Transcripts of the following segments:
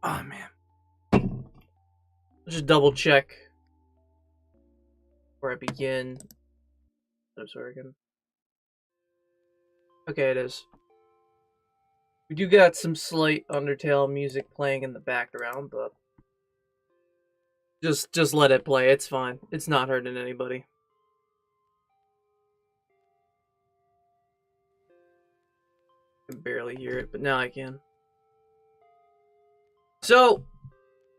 Oh man. Let's just double check before I begin. That's working. Okay, it is. We do got some slight Undertale music playing in the background, but just let it play. It's fine. It's not hurting anybody. I can barely hear it, but now I can. So,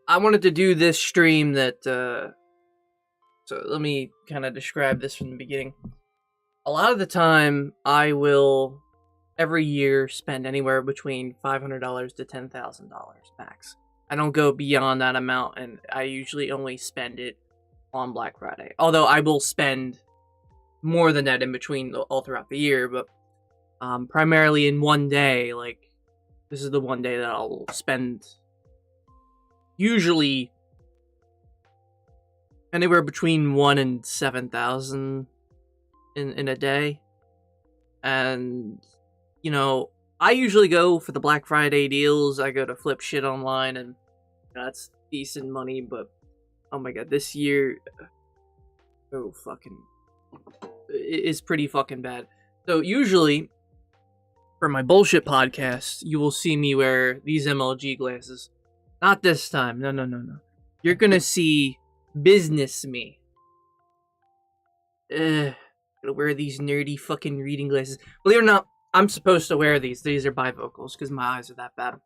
I wanted to do this stream that, so let me kind of describe this from the beginning. A lot of the time, I will, every year, spend anywhere between $500 to $10,000 max. I don't go beyond that amount, and I usually only spend it on Black Friday. Although I will spend more than that in between all throughout the year, but primarily in one day. Like, this is the one day that I'll spend usually anywhere between 1 and 7,000 in a day. And you know, I usually go for the Black Friday deals. I go to flip shit online, and that's decent money. But oh my god, this year, oh fucking, it is pretty fucking bad. So usually, for my bullshit podcast, you will see me wear these MLG glasses. Not this time. No, no, no, no. You're gonna see business me. Gonna wear these nerdy fucking reading glasses. Believe it or not, I'm supposed to wear these. These are bifocals because my eyes are that bad.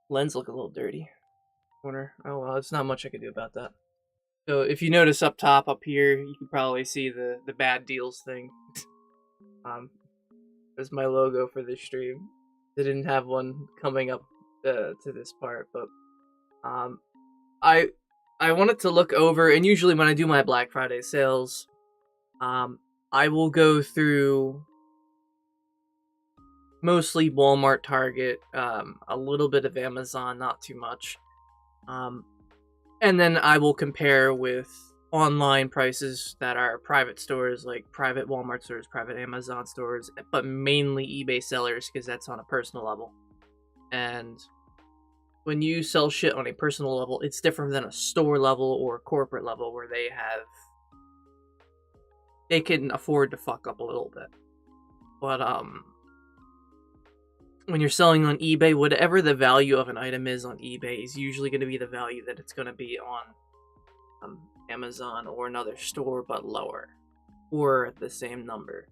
Lens look a little dirty. Corner. Oh well, it's not much I can do about that. So if you notice up top, up here, you can probably see the bad deals thing. There's my logo for this stream. They didn't have one coming up to this part, but I wanted to look over, and usually when I do my Black Friday sales, I will go through mostly Walmart, Target, a little bit of Amazon, not too much. And then I will compare with online prices that are private stores, like private Walmart stores, private Amazon stores, but mainly eBay sellers, because that's on a personal level. And when you sell shit on a personal level, it's different than a store level or a corporate level where they can afford to fuck up a little bit. But when you're selling on eBay, whatever the value of an item is on eBay is usually going to be the value that it's going to be on Amazon or another store, but lower, or the same number.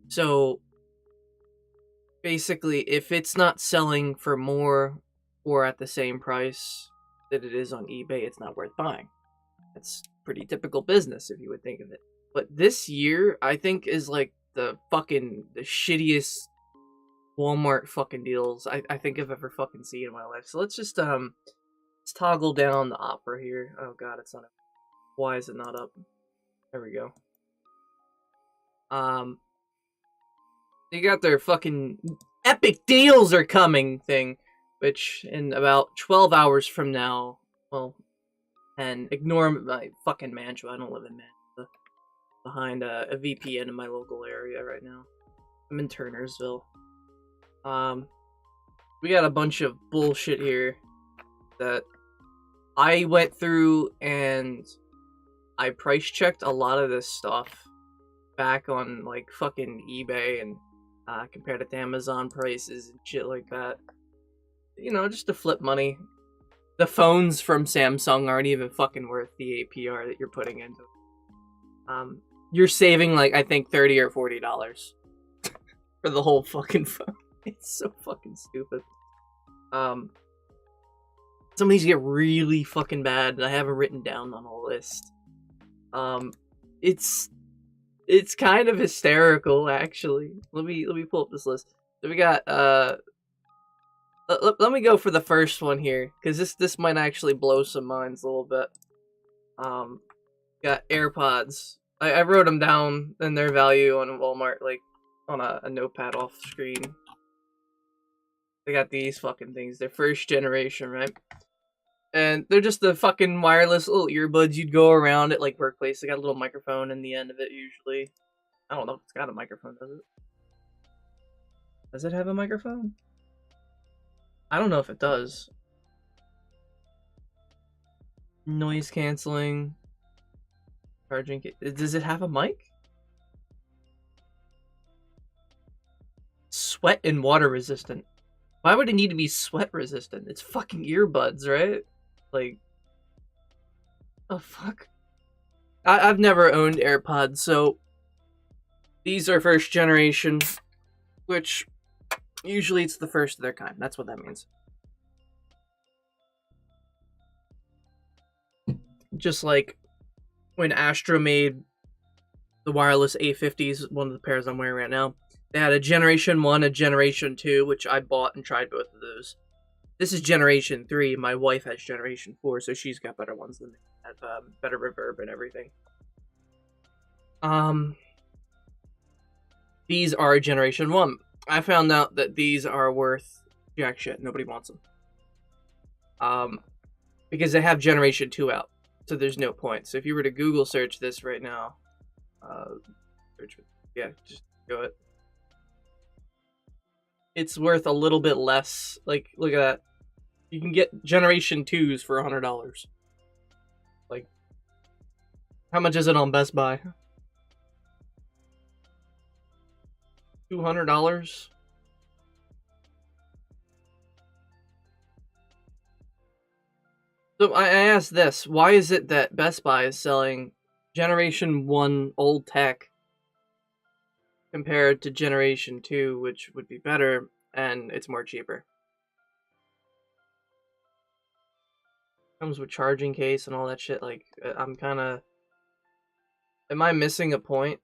So basically, if it's not selling for more or at the same price that it is on eBay, it's not worth buying. That's pretty typical business if you would think of it. But this year, I think, is like the shittiest Walmart fucking deals I think I've ever fucking seen in my life. So let's just let's toggle down the opera here. Oh god, it's not up. Why is it not up? There we go. They got their fucking epic deals are coming thing, which in about 12 hours from now, well, and ignore my fucking mantra. I don't live in Mantua. Behind a VPN in my local area right now. I'm in Turnersville. We got a bunch of bullshit here that I went through, and I price checked a lot of this stuff back on like fucking eBay and compared it to Amazon prices and shit like that. You know, just to flip money. The phones from Samsung aren't even fucking worth the APR that you're putting into it. You're saving like I think $30 or $40 for the whole fucking phone. It's so fucking stupid. Some of these get really fucking bad, and I have them written down on a list. It's kind of hysterical, actually. Let me pull up this list. So we got let me go for the first one here, because this might actually blow some minds a little bit. Got AirPods. I wrote them down and their value on Walmart, like on a notepad off screen. They got these fucking things. They're first generation, right? And they're just the fucking wireless little earbuds you'd go around at like workplace. They got a little microphone in the end of it usually. I don't know if it's got a microphone, does it? Does it have a microphone? I don't know if it does. Noise canceling. Charging. Does it have a mic? Sweat and water resistant. Why would it need to be sweat resistant? It's fucking earbuds, right? Like, oh fuck. I've never owned AirPods, so these are first generation, which usually it's the first of their kind. That's what that means. Just like when Astra made the wireless A50s, one of the pairs I'm wearing right now, they had a Generation 1, a Generation 2, which I bought and tried both of those. This is Generation 3. My wife has Generation 4, so she's got better ones than me. Have better reverb and everything. These are Generation 1. I found out that these are worth jack shit. Nobody wants them. Because they have Generation 2 out. So there's no point. So if you were to Google search this right now, just go it. It's worth a little bit less. Like, look at that. You can get Generation 2s for $100. Like, how much is it on Best Buy? $200? So I asked this, why is it that Best Buy is selling Generation 1 old tech compared to Generation 2, which would be better, and it's more cheaper? Comes with charging case and all that shit. Like, I'm kind of... Am I missing a point?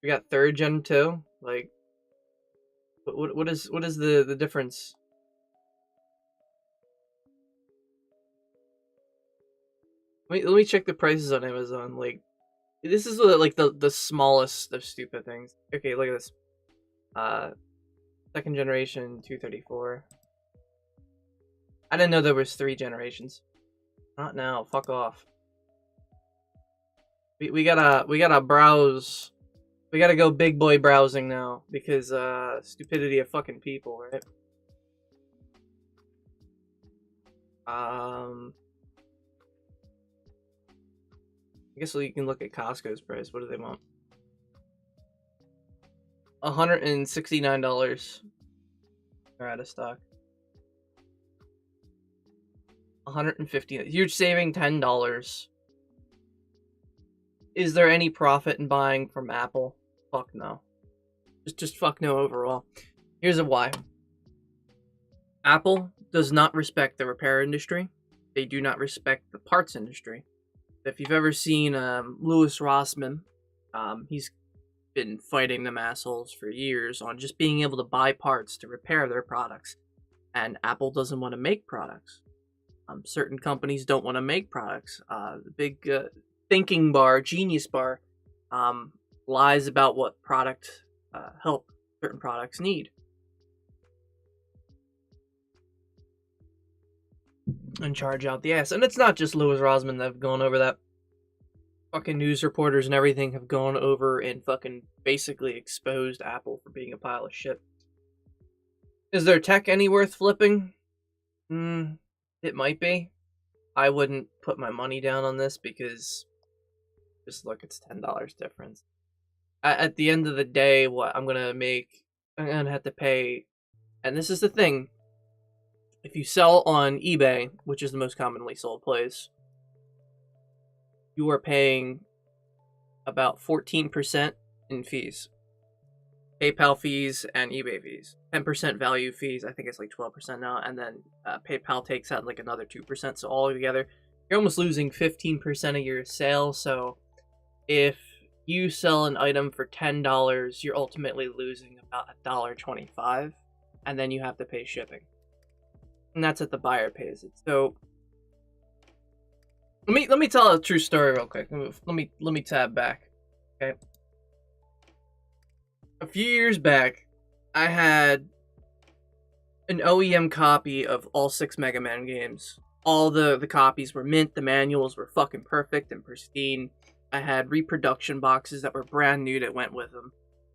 We got 3rd Gen 2? Like, what is the difference? Let me check the prices on Amazon. Like, this is like the smallest of stupid things. Okay, look at this. 2nd generation 234. I didn't know there was 3 generations. Not now. Fuck off. We gotta browse. We gotta go big boy browsing now because stupidity of fucking people, right? I guess you can look at Costco's price. What do they want? $169. They're out of stock. $150. You're saving $10. Is there any profit in buying from Apple? Fuck no. Just fuck no overall. Here's why. Apple does not respect the repair industry. They do not respect the parts industry. If you've ever seen Louis Rossmann, he's been fighting them assholes for years on just being able to buy parts to repair their products. And Apple doesn't want to make products. Certain companies don't want to make products. The big thinking bar, Genius Bar, lies about what product help certain products need. And charge out the ass. And it's not just Louis Rossmann that have gone over that. Fucking news reporters and everything have gone over and fucking basically exposed Apple for being a pile of shit. Is their tech any worth flipping? It might be. I wouldn't put my money down on this because just look, it's $10 difference. At the end of the day, what I'm gonna have to pay, and this is the thing. If you sell on eBay, which is the most commonly sold place, you are paying about 14% in fees. PayPal fees and eBay fees. 10% value fees, I think it's like 12% now, and then PayPal takes out like another 2%, so all together, you're almost losing 15% of your sale, so if you sell an item for $10, you're ultimately losing about $1.25, and then you have to pay shipping. And that's what the buyer pays it. So let me tell a true story real quick. Let me tab back. Okay. A few years back, I had an OEM copy of all 6 Mega Man games. All the copies were mint, the manuals were fucking perfect and pristine. I had reproduction boxes that were brand new that went with them.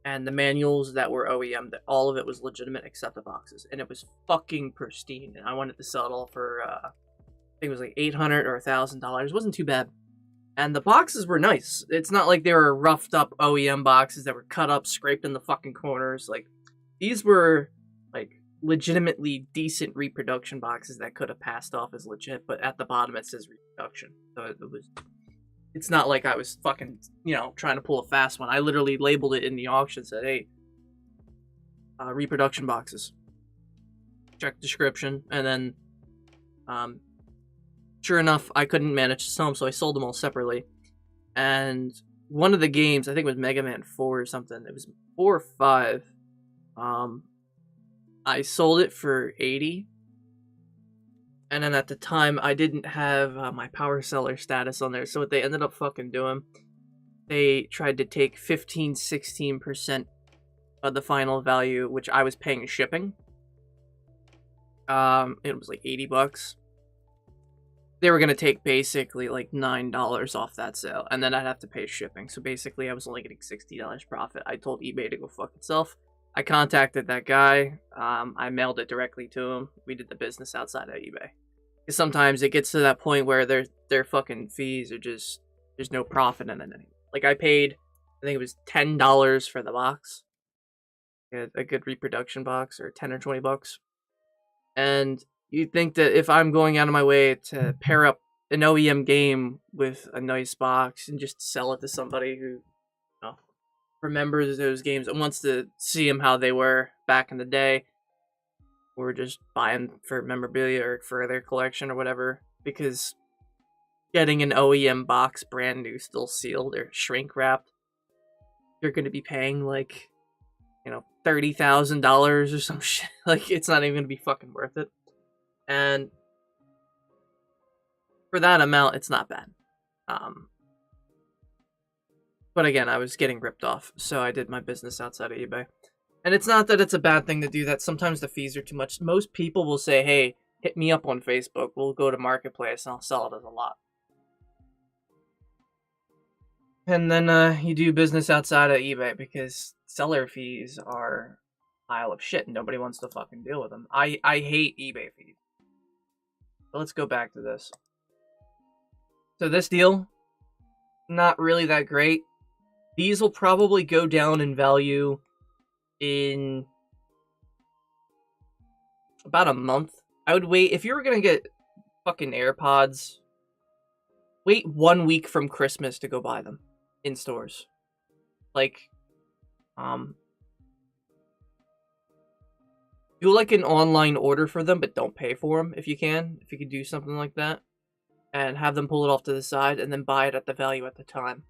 and the manuals that were OEM, that all of it was legitimate except the boxes, and it was fucking pristine. And I wanted to sell it all for I think it was like $800 or $1,000. It wasn't too bad, and the boxes were nice. It's not like they were roughed up OEM boxes that were cut up, scraped in the fucking corners. Like, these were like legitimately decent reproduction boxes that could have passed off as legit, but at the bottom it says reproduction, so it was. It's not like I was fucking, trying to pull a fast one. I literally labeled it in the auction, said, hey, reproduction boxes. Check description. And then, sure enough, I couldn't manage to sell them, so I sold them all separately. And one of the games, I think it was Mega Man 4 or something. It was 4 or 5. I sold it for $80. And then at the time, I didn't have my power seller status on there. So what they ended up fucking doing, they tried to take 16% of the final value, which I was paying shipping. It was like $80. They were going to take basically like $9 off that sale. And then I'd have to pay shipping. So basically, I was only getting $60 profit. I told eBay to go fuck itself. I contacted that guy. I mailed it directly to him. We did the business outside of eBay. Because sometimes it gets to that point where their fucking fees are just, there's no profit in it anymore. Like, I paid, I think it was $10 for the box. A good reproduction box, or 10 or 20 bucks. And you'd think that if I'm going out of my way to pair up an OEM game with a nice box and just sell it to somebody who, remembers those games and wants to see them how they were back in the day, or just buying for memorabilia or for their collection or whatever, because getting an OEM box brand new, still sealed or shrink wrapped, you're going to be paying like, $30,000 or some shit. Like, it's not even going to be fucking worth it. And for that amount, it's not bad. But again, I was getting ripped off, so I did my business outside of eBay. And it's not that it's a bad thing to do that. Sometimes the fees are too much. Most people will say, hey, hit me up on Facebook. We'll go to Marketplace and I'll sell it as a lot. And then you do business outside of eBay because seller fees are a pile of shit and nobody wants to fucking deal with them. I hate eBay fees. But let's go back to this. So this deal, not really that great. These will probably go down in value in about a month. I would wait, if you were going to get fucking AirPods, wait 1 week from Christmas to go buy them in stores. Like, do like an online order for them, but don't pay for them if you can. If you could do something like that. And have them pull it off to the side and then buy it at the value at the time.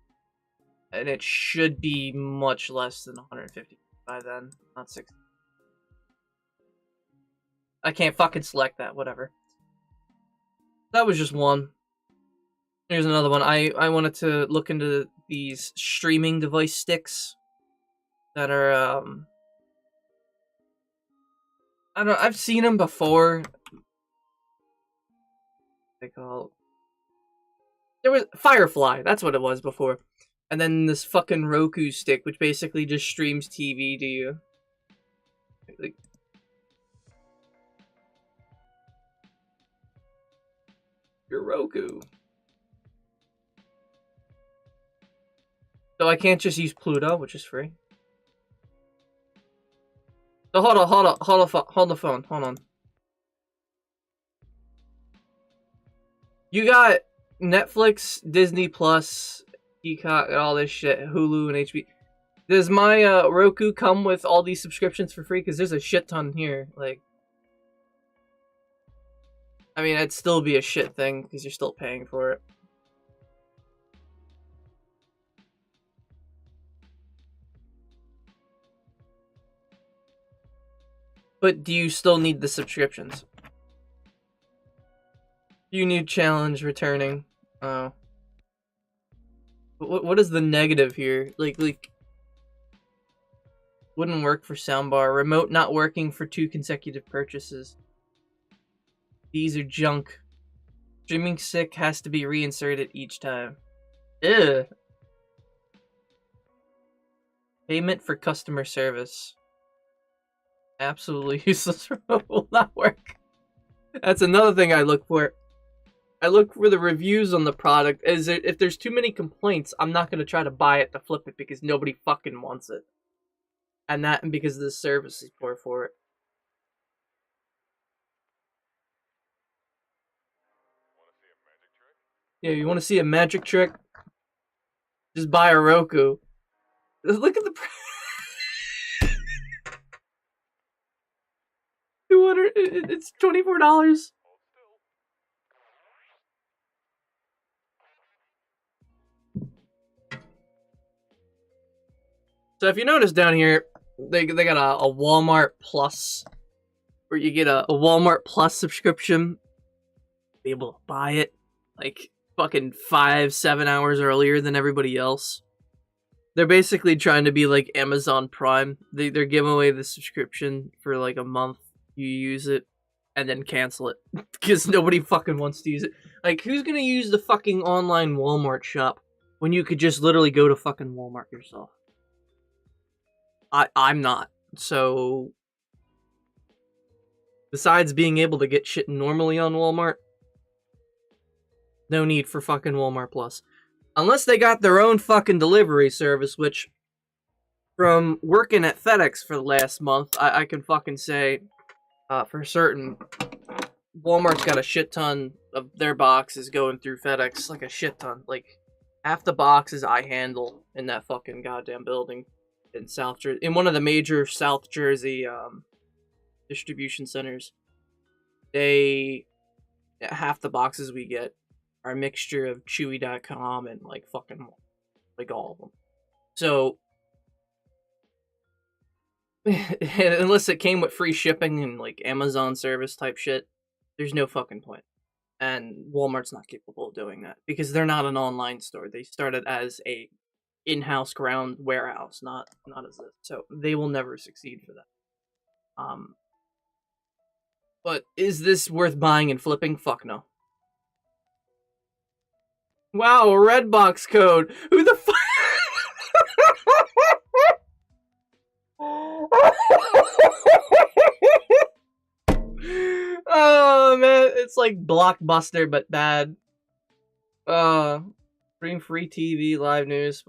And it should be much less than 150 by then, not 60. I can't fucking select that, whatever. That was just one. Here's another one. I wanted to look into these streaming device sticks that are, I don't know, I've seen them before. They call... There was Firefly, that's what it was before. And then this fucking Roku stick, which basically just streams TV to you. Like, your Roku. So I can't just use Pluto, which is free. So hold the phone, hold on. You got Netflix, Disney Plus, Peacock, and all this shit, Hulu and HBO. Does my Roku come with all these subscriptions for free? Because there's a shit ton here. Like, I mean, it'd still be a shit thing because you're still paying for it. But do you still need the subscriptions? You need challenge returning. Oh. What is the negative here? Like, wouldn't work for soundbar. Remote not working for 2 consecutive purchases. These are junk. Streaming stick has to be reinserted each time. Ew. Payment for customer service. Absolutely useless. Will not work. That's another thing I look for. I look for the reviews on the product. If there's too many complaints, I'm not going to try to buy it to flip it because nobody fucking wants it. And because the service is poor for it. Yeah, you want to see a magic trick? Just buy a Roku. Look at the price. 200. It's $24. So if you notice down here, they got a Walmart Plus, where you get a Walmart Plus subscription, be able to buy it like fucking 5-7 hours earlier than everybody else. They're basically trying to be like Amazon Prime. They're giving away the subscription for like a month. You use it and then cancel it because nobody fucking wants to use it. Like, who's gonna use the fucking online Walmart shop when you could just literally go to fucking Walmart yourself? I'm not. So, besides being able to get shit normally on Walmart, no need for fucking Walmart Plus. Unless they got their own fucking delivery service, which, from working at FedEx for the last month, I can fucking say, for certain, Walmart's got a shit ton of their boxes going through FedEx, like a shit ton. Like, half the boxes I handle in that fucking goddamn building in South Jersey, in one of the major South Jersey distribution centers. Half the boxes we get are a mixture of Chewy.com and like fucking like all of them. So unless it came with free shipping and like Amazon service type shit, there's no fucking point. And Walmart's not capable of doing that because they're not an online store. They started as a in-house ground warehouse, not as this. So they will never succeed for that. But is this worth buying and flipping? Fuck no. Wow, a Redbox code. Who the fuck? Oh man, it's like Blockbuster but bad. Stream free TV, live news.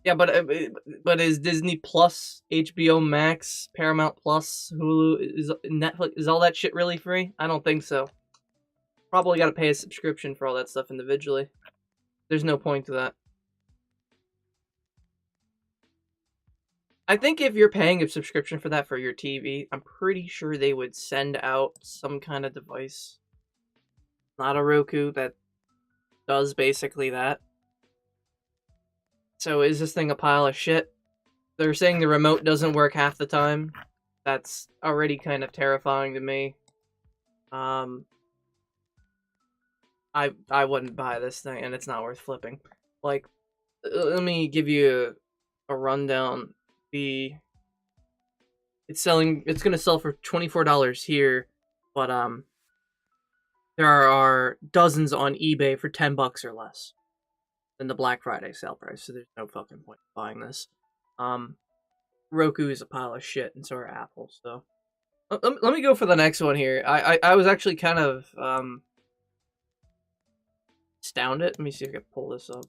Yeah, but is Disney Plus, HBO Max, Paramount Plus, Hulu, is Netflix, is all that shit really free? I don't think so. Probably got to pay a subscription for all that stuff individually. There's no point to that. I think if you're paying a subscription for that for your TV, I'm pretty sure they would send out some kind of device. Not a Roku that does basically that. So is this thing a pile of shit? They're saying the remote doesn't work half the time. That's already kind of terrifying to me. I wouldn't buy this thing, and it's not worth flipping. Like, let me give you a rundown. It's gonna sell for $24 here, but there are dozens on eBay for $10 or less than the Black Friday sale price, so there's no fucking point in buying this. Roku is a pile of shit, and so are Apple, so let me go for the next one here. I was actually kind of astounded. Let me see if I can pull this up.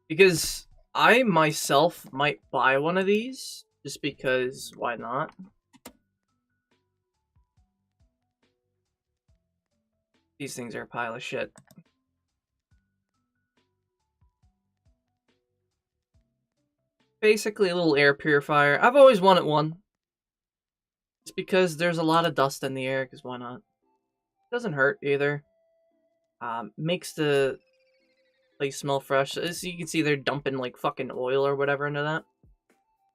Because I myself might buy one of these, just because why not? These things are a pile of shit. Basically a little air purifier. I've always wanted one. It's because there's a lot of dust in the air, because why not? Doesn't hurt either. Makes the place smell fresh. As you can see, they're dumping like fucking oil or whatever into that.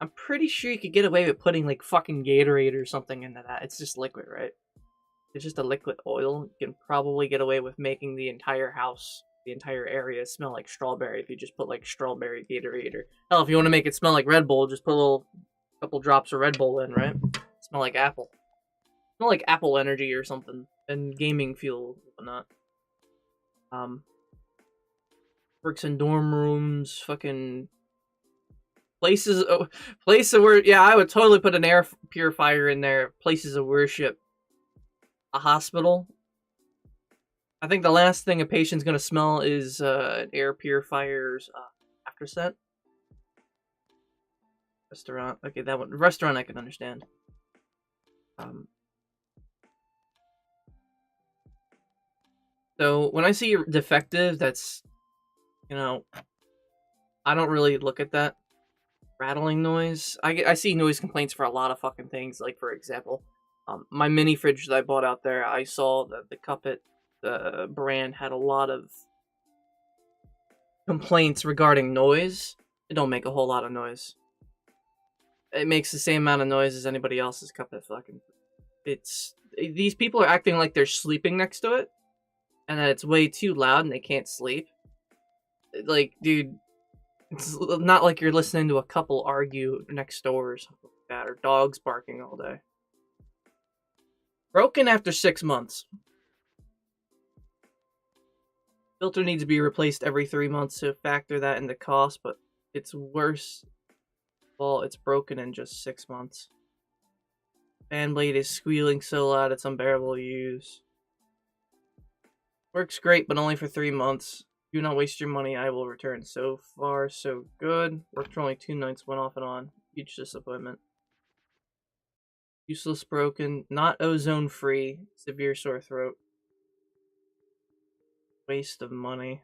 I'm pretty sure you could get away with putting like fucking Gatorade or something into that. It's just liquid, right? It's just a liquid oil. You can probably get away with making the entire house, the entire area smell like strawberry if you just put like strawberry Gatorade, or hell, if you want to make it smell like Red Bull, just put a couple drops of Red Bull in, right? Smell like apple. Smell like apple energy or something, and gaming fuel, whatnot. Works in dorm rooms, fucking Places, place of worship. Yeah, I would totally put an air purifier in there. Places of worship. A hospital. I think the last thing a patient's gonna smell is an air purifier's after scent. Restaurant. Okay, that one. Restaurant I can understand. Um, so when I see defective, that's, you know, I don't really look at that. Rattling noise. I see noise complaints for a lot of fucking things. Like, for example, my mini fridge that I bought out there, I saw that the Cuppet brand had a lot of complaints regarding noise. It don't make a whole lot of noise. It makes the same amount of noise as anybody else's Cuppet fucking. These people are acting like they're sleeping next to it, and that it's way too loud and they can't sleep. Like, dude, it's not like you're listening to a couple argue next door or something like that, or dogs barking all day. Broken after 6 months. Filter needs to be replaced every 3 months to factor that into cost, but it's worse. Well, it's broken in just 6 months. Fan blade is squealing so loud it's unbearable to use. Works great, but only for 3 months. Do not waste your money. I will return. So far, so good. Worked for only 2 nights. Went off and on. Huge disappointment. Useless, broken. Not ozone free. Severe sore throat. Waste of money.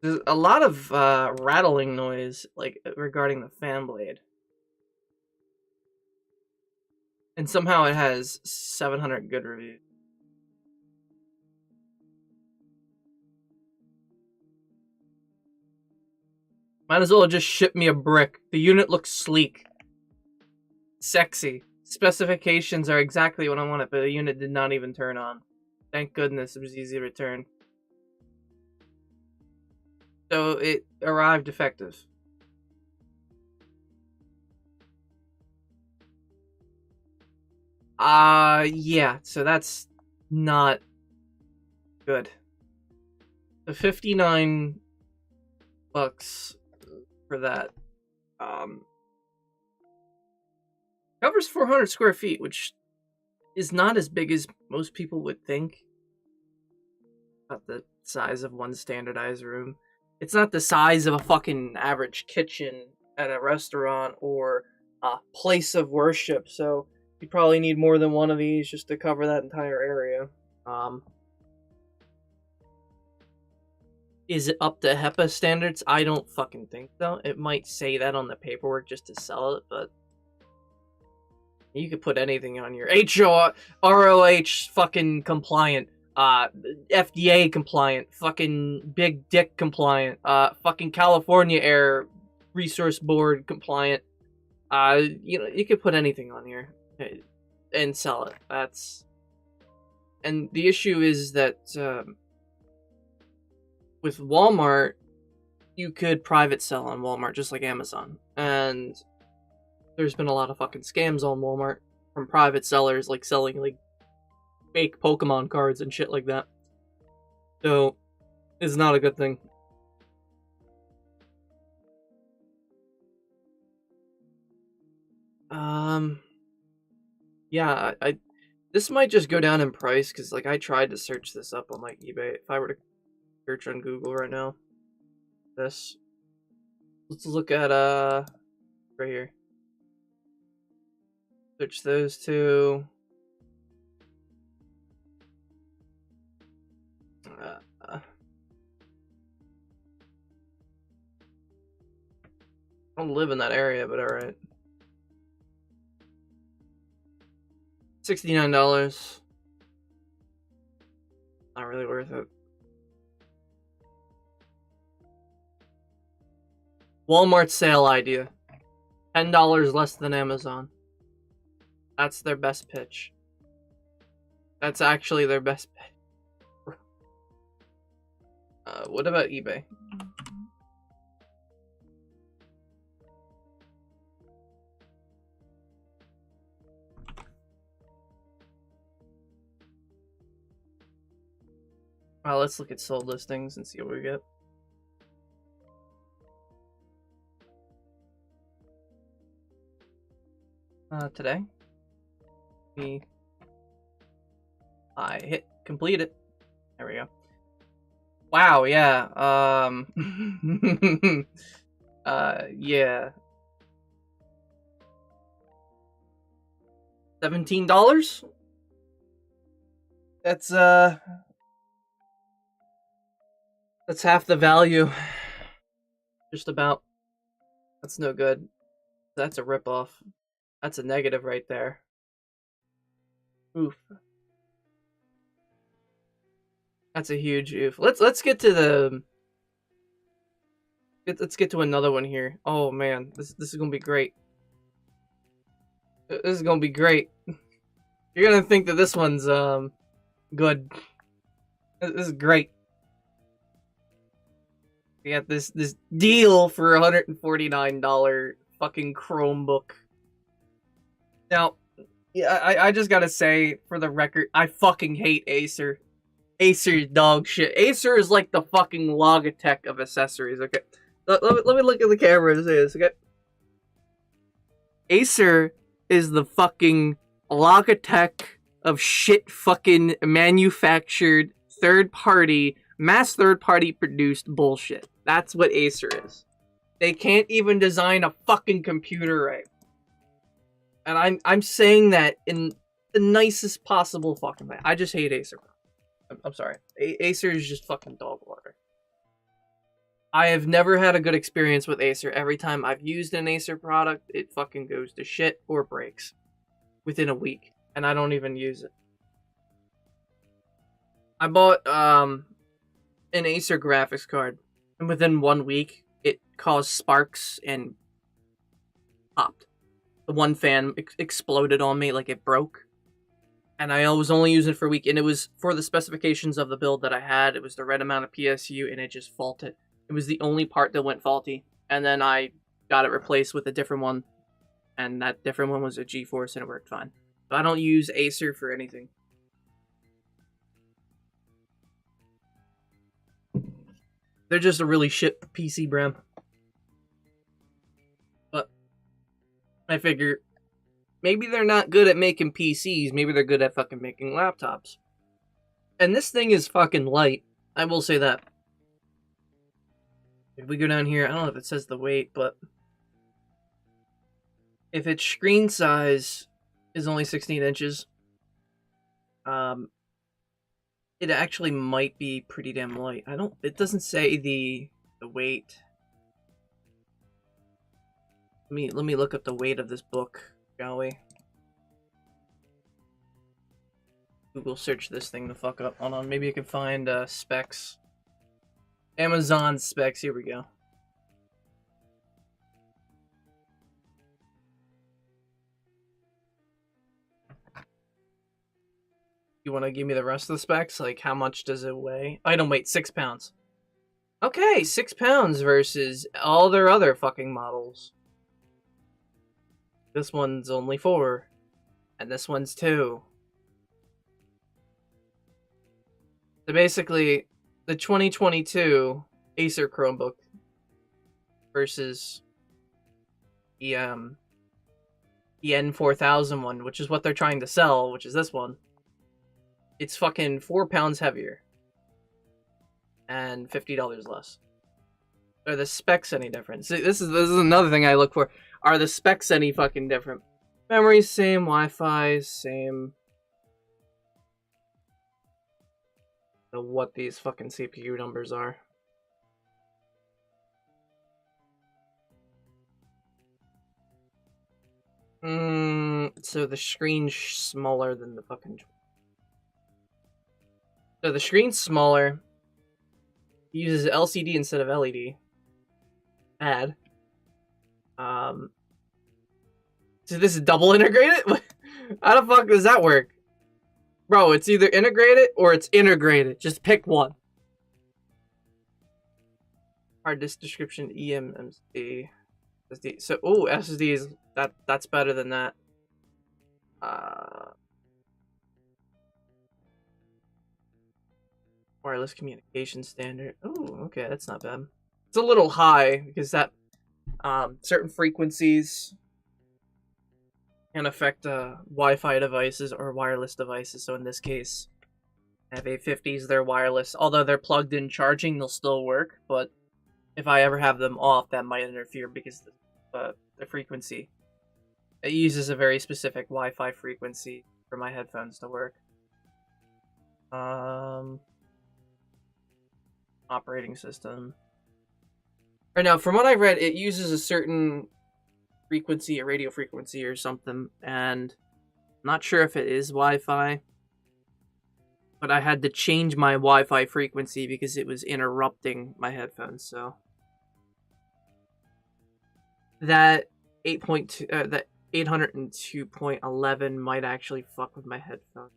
There's a lot of rattling noise, like, regarding the fan blade. And somehow it has 700 good reviews. Might as well just ship me a brick. The unit looks sleek. Sexy. Specifications are exactly what I wanted, but the unit did not even turn on. Thank goodness it was easy to return. So it arrived defective. Yeah, so that's not good. The 59 bucks for that. Covers 400 square feet, which is not as big as most people would think. About the size of one standardized room. It's not the size of a fucking average kitchen at a restaurant or a place of worship, so you probably need more than one of these just to cover that entire area. Is it up to HEPA standards? I don't fucking think so. It might say that on the paperwork just to sell it, but you could put anything on your ROH fucking compliant, FDA compliant, fucking big dick compliant, fucking California Air Resource Board compliant. You could put anything on here and sell it. And the issue is that with Walmart, you could private sell on Walmart just like Amazon, and there's been a lot of fucking scams on Walmart from private sellers, like selling like fake Pokemon cards and shit like that. So it's not a good thing. Yeah, I this might just go down in price because like I tried to search this up on like eBay. If I were to search on Google right now, let's look at right here. Search those two. I don't live in that area, but alright. $69. Not really worth it. Walmart sale idea. $10 less than Amazon. That's their best pitch. That's actually their best pitch. What about eBay? Well, let's look at sold listings and see what we get. today. I hit complete it. There we go. Wow, yeah. Yeah. $17? That's half the value. Just about. That's no good. That's a ripoff. That's a negative right there. Oof. That's a huge oof. Let's get to the. Let's get to another one here. Oh man, this is gonna be great. This is gonna be great. You're gonna think that this one's good. This is great. We got this deal for $149 fucking Chromebook. Now, yeah, I just gotta say, for the record, I fucking hate Acer. Acer's dog shit. Acer is like the fucking Logitech of accessories, okay? Let me look at the camera and say this, okay? Acer is the fucking Logitech of shit fucking manufactured mass third party produced bullshit. That's what Acer is. They can't even design a fucking computer right. And I'm saying that in the nicest possible fucking way. I just hate Acer. I'm sorry. Acer is just fucking dog water. I have never had a good experience with Acer. Every time I've used an Acer product, it fucking goes to shit or breaks within a week. And I don't even use it. I bought an Acer graphics card. And within 1 week, it caused sparks and popped. The one fan exploded on me like it broke. And I was only using it for a week. And it was for the specifications of the build that I had. It was the right amount of PSU and it just faulted. It was the only part that went faulty. And then I got it replaced with a different one. And that different one was a GeForce and it worked fine. So I don't use Acer for anything. They're just a really shit PC brand. But I figure maybe they're not good at making PCs. Maybe they're good at fucking making laptops. And this thing is fucking light. I will say that. If we go down here, I don't know if it says the weight, but if its screen size is only 16 inches, it actually might be pretty damn light. It doesn't say the weight. Let me look up the weight of this book, shall we? Google search this thing the fuck up. Hold on, maybe I can find specs. Amazon specs, here we go. You want to give me the rest of the specs? Like, how much does it weigh? Item weight, 6 pounds. Okay, 6 pounds versus all their other fucking models. This one's only 4. And this one's 2. So basically, the 2022 Acer Chromebook versus the N4000 one, which is what they're trying to sell, which is this one. It's fucking 4 pounds heavier. And $50 less. Are the specs any different? See, this is another thing I look for. Are the specs any fucking different? Memory, same. Wi-Fi, same. Know what these fucking CPU numbers are. So the screen's smaller than the fucking... So the screen's smaller. It uses LCD instead of LED. Add. So this is double integrated? How the fuck does that work? Bro, it's either integrated or it's integrated. Just pick one. Hard disk description, eMMC. SSD. So, ooh, SSD is... That's better than that. Wireless communication standard. Oh, okay, that's not bad. It's a little high because that certain frequencies can affect Wi-Fi devices or wireless devices. So in this case, I have A50s, they're wireless. Although they're plugged in charging, they'll still work. But if I ever have them off, that might interfere because the frequency. It uses a very specific Wi-Fi frequency for my headphones to work. Operating system. Right now, from what I read, it uses a certain frequency, a radio frequency or something, and I'm not sure if it is Wi-Fi, but I had to change my Wi-Fi frequency because it was interrupting my headphones. So that 8.2, that 802.11 might actually fuck with my headphones.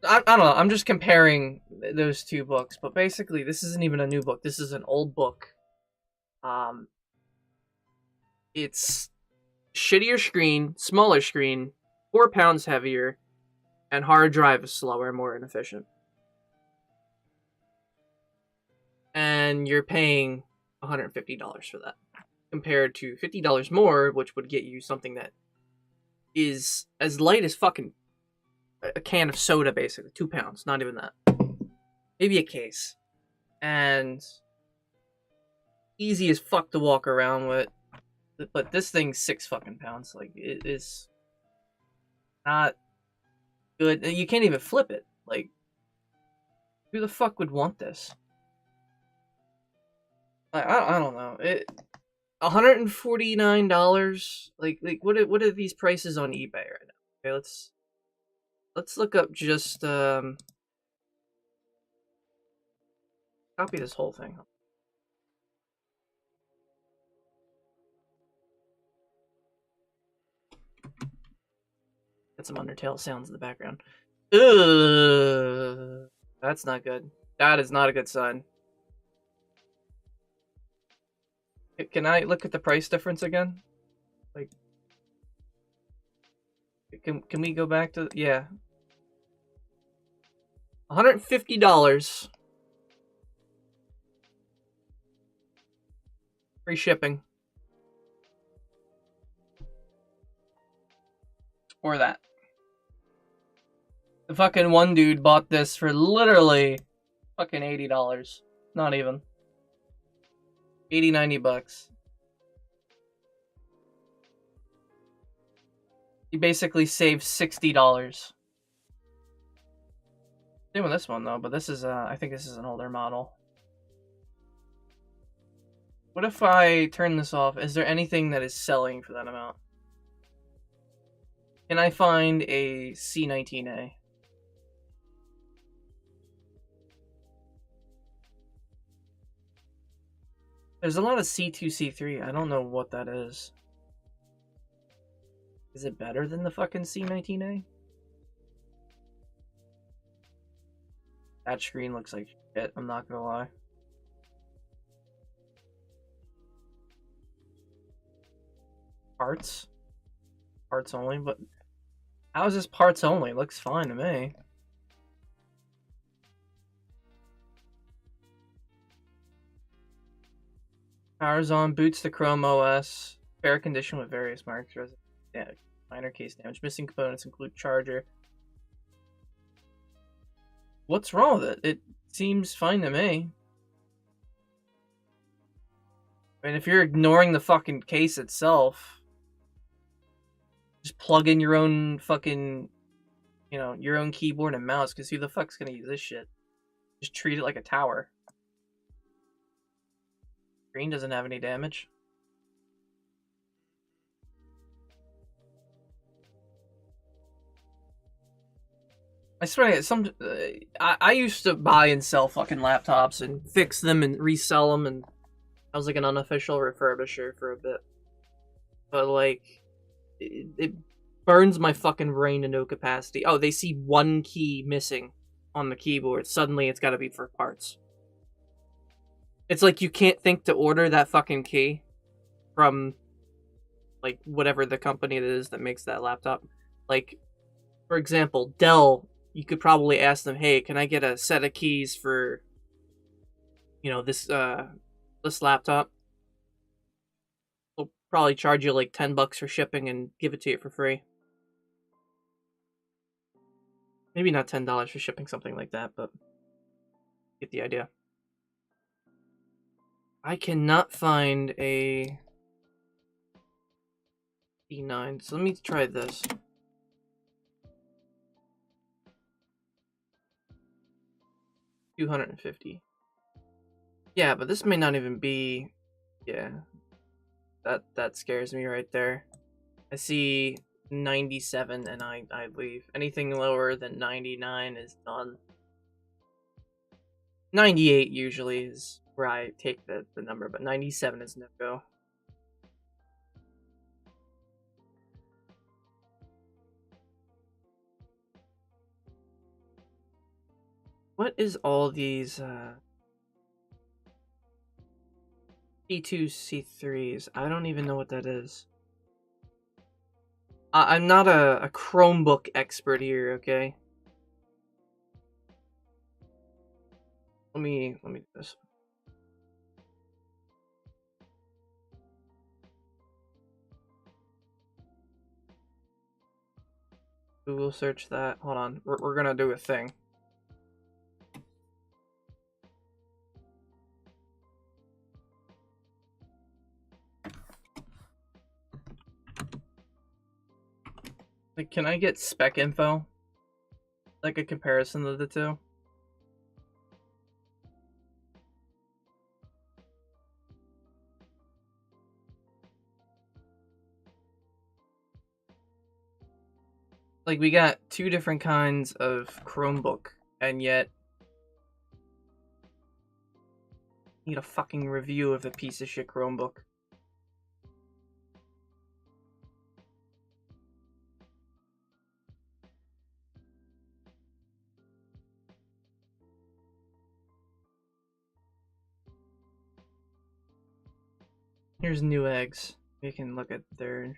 I don't know. I'm just comparing those two books, but basically, this isn't even a new book. This is an old book. It's shittier screen, smaller screen, 4 pounds heavier, and hard drive is slower, more inefficient. And you're paying $150 for that, compared to $50 more, which would get you something that is as light as fucking a can of soda, basically. 2 pounds, not even that. Maybe a case. And easy as fuck to walk around with. But this thing's 6 fucking pounds. Like, it is not good. You can't even flip it. Like, who the fuck would want this? I don't know. $149. Like what are these prices on eBay right now? Okay, let's look up just copy this whole thing. Get some Undertale sounds in the background. Ugh, that's not good. That is not a good sign. Can I look at the price difference again? Like, can we go back to, yeah. $150. Free shipping. Or that. The fucking one dude bought this for literally fucking $80. Not even. 80-90 bucks. He basically saved $60. Same with this one though, but this is I think this is an older model. What if I turn this off? Is there anything that is selling for that amount? Can I find a C19A? There's a lot of C2, C3. I don't know what that is. Is it better than the fucking C19A? That screen looks like shit, I'm not gonna lie. Parts? Parts only, but how is this parts only? It looks fine to me. Powers on, boots the Chrome OS, fair condition with various marks, minor case damage. Missing components include charger. What's wrong with it? It seems fine to me. I mean, if you're ignoring the fucking case itself, just plug in your own fucking, you know, your own keyboard and mouse, because who the fuck's gonna use this shit? Just treat it like a tower. Screen doesn't have any damage. I swear, I used to buy and sell fucking laptops and fix them and resell them, and I was like an unofficial refurbisher for a bit. But like, it burns my fucking brain to no capacity. Oh, they see one key missing on the keyboard. Suddenly, it's got to be for parts. It's like you can't think to order that fucking key from, like, whatever the company it is that makes that laptop. Like, for example, Dell, you could probably ask them, hey, can I get a set of keys for, you know, this laptop? They'll probably charge you like $10 for shipping and give it to you for free. Maybe not $10 for shipping something like that, but get the idea. I cannot find a D9, so let me try this. $250. Yeah, but this may not even be. Yeah, that scares me right there. I see 97 and I leave. Anything lower than 99 is done. 98 usually is where I take the number, but 97 is no go. What is all these C2, C3s? I don't even know what that is. I'm not a Chromebook expert here, okay? Let me do this. Google search that. Hold on. We're gonna do a thing. Like, can I get spec info? Like a comparison of the two? Like, we got two different kinds of Chromebook, and yet need a fucking review of a piece of shit Chromebook. Here's Newegg's. We can look at their.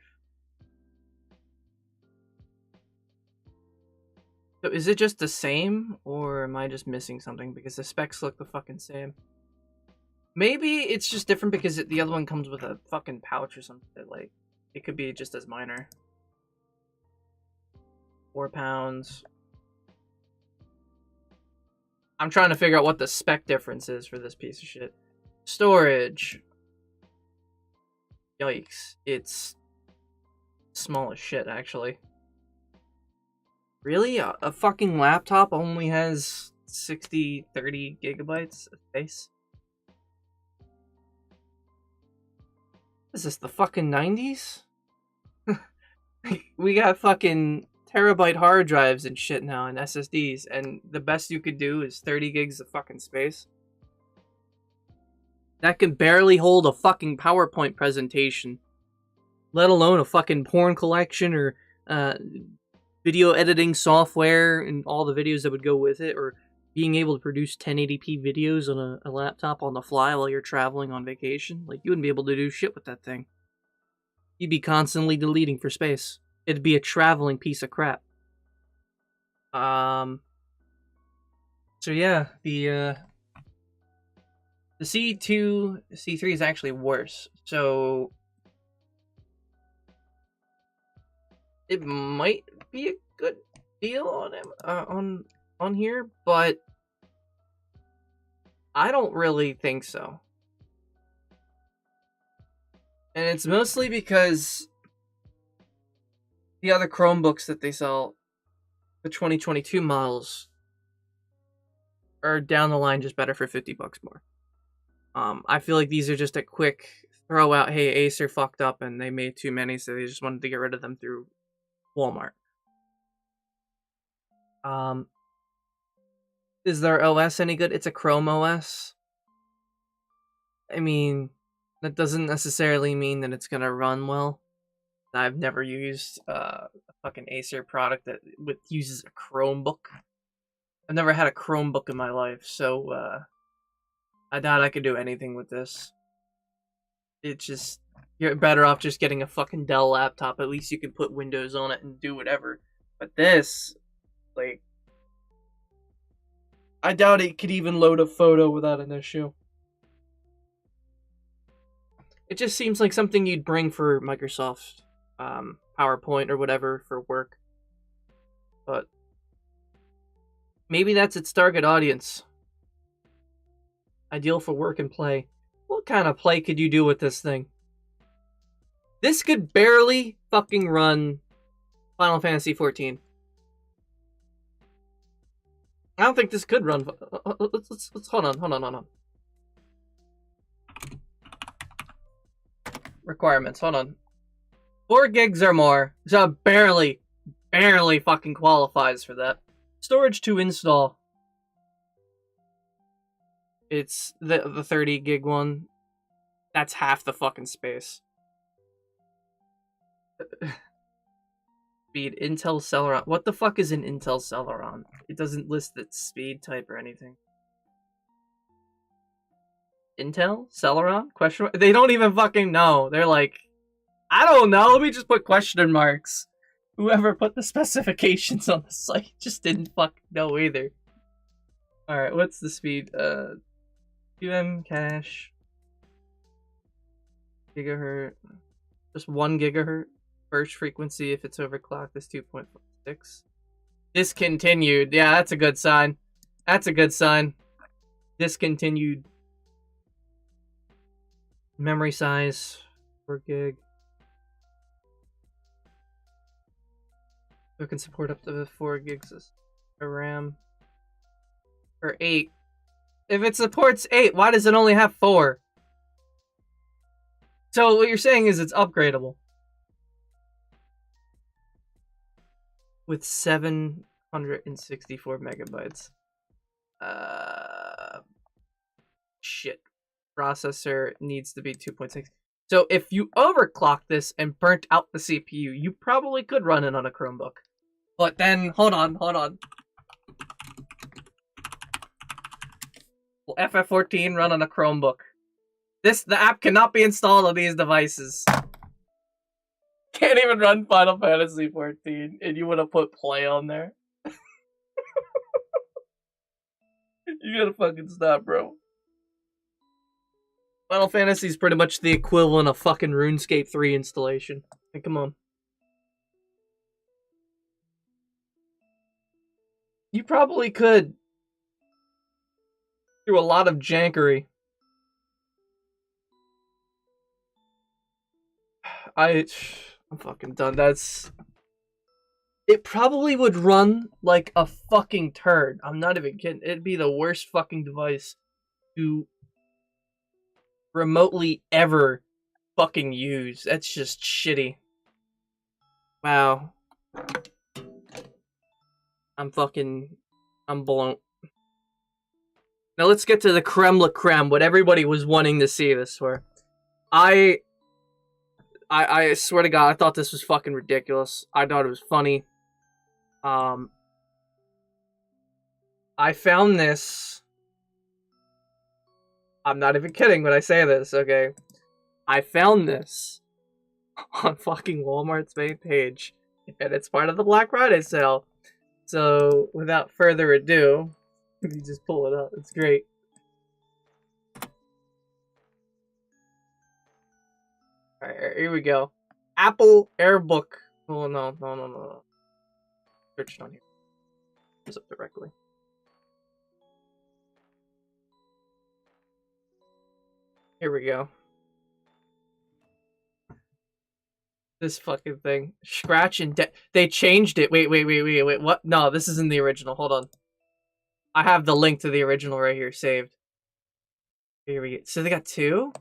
So is it just the same, or am I just missing something? Because the specs look the fucking same. Maybe it's just different because the other one comes with a fucking pouch or something. Like, it could be just as minor. 4 pounds. I'm trying to figure out what the spec difference is for this piece of shit. Storage. Yikes. It's small as shit, actually. Really? A fucking laptop only has 30 gigabytes of space? Is this the fucking 90s? We got fucking terabyte hard drives and shit now and SSDs, and the best you could do is 30 gigs of fucking space. That can barely hold a fucking PowerPoint presentation, let alone a fucking porn collection or video editing software and all the videos that would go with it, or being able to produce 1080p videos on a laptop on the fly while you're traveling on vacation. Like, you wouldn't be able to do shit with that thing. You'd be constantly deleting for space. It'd be a traveling piece of crap. So yeah, the C2, C3 is actually worse. So it might be a good deal on him on here, but I don't really think so. And it's mostly because the other Chromebooks that they sell, the 2022 models, are down the line just better for $50 more. I feel like these are just a quick throw out, hey, Acer fucked up and they made too many, so they just wanted to get rid of them through Walmart. Is their OS any good? It's a Chrome OS. I mean, that doesn't necessarily mean that it's gonna run well. I've never used a fucking Acer product that uses a Chromebook. I've never had a Chromebook in my life, so I doubt I could do anything with this. It's just, you're better off just getting a fucking Dell laptop. At least you can put Windows on it and do whatever. But this, like, I doubt it could even load a photo without an issue. It just seems like something you'd bring for Microsoft PowerPoint or whatever for work. But maybe that's its target audience. Ideal for work and play. What kind of play could you do with this thing? This could barely fucking run Final Fantasy XIV. I don't think this could run. Let's hold on. Requirements, hold on. 4 gigs or more, so barely fucking qualifies for that. Storage to install. It's the 30 gig one. That's half the fucking space. Speed, Intel Celeron. What the fuck is an Intel Celeron? It doesn't list its speed type or anything. Intel? Celeron? Question mark? They don't even fucking know. They're like, I don't know, let me just put question marks. Whoever put the specifications on the site just didn't fucking know either. Alright, what's the speed? 2M cache. Gigahertz. Just 1 gigahertz. Burst frequency if it's overclocked is 2.6. Discontinued. Yeah, that's a good sign. That's a good sign. Discontinued. Memory size 4 gig. We can support up to 4 gigs of RAM. Or 8. If it supports 8, why does it only have 4? So what you're saying is it's upgradable. With 764 megabytes. Shit. Processor needs to be 2.6. So if you overclock this and burnt out the CPU, you probably could run it on a Chromebook. But then, hold on. Will FF14 run on a Chromebook? The app cannot be installed on these devices. Can't even run Final Fantasy XIV, and you want to put play on there? You gotta fucking stop, bro. Final Fantasy is pretty much the equivalent of fucking RuneScape 3 installation. Like, come on. You probably could. Through a lot of jankery. I'm fucking done. It probably would run like a fucking turd. I'm not even kidding. It'd be the worst fucking device to remotely ever fucking use. That's just shitty. Wow. I'm blown. Now let's get to the creme la creme, what everybody was wanting to see this for. I swear to God, I thought this was fucking ridiculous. I thought it was funny. I found this. I'm not even kidding when I say this, okay? I found this on fucking Walmart's main page, and it's part of the Black Friday sale. So, without further ado, you just pull it up. It's great. Alright, here we go. Apple AirBook. Oh, no. Search on here. Comes up directly. Here we go. This fucking thing. Scratch and they changed it. Wait. What? No, this isn't the original. Hold on. I have the link to the original right here saved. Here we go. So they got 2?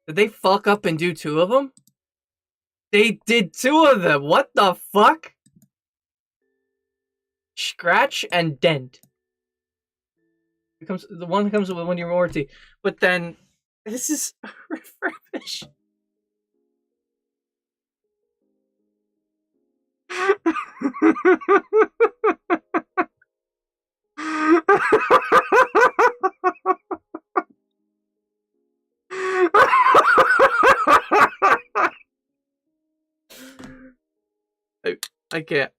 Did they fuck up and do 2 of them? They did 2 of them. What the fuck? Scratch and dent. The one that comes with 1 year warranty. But then this is refurbished. I can't.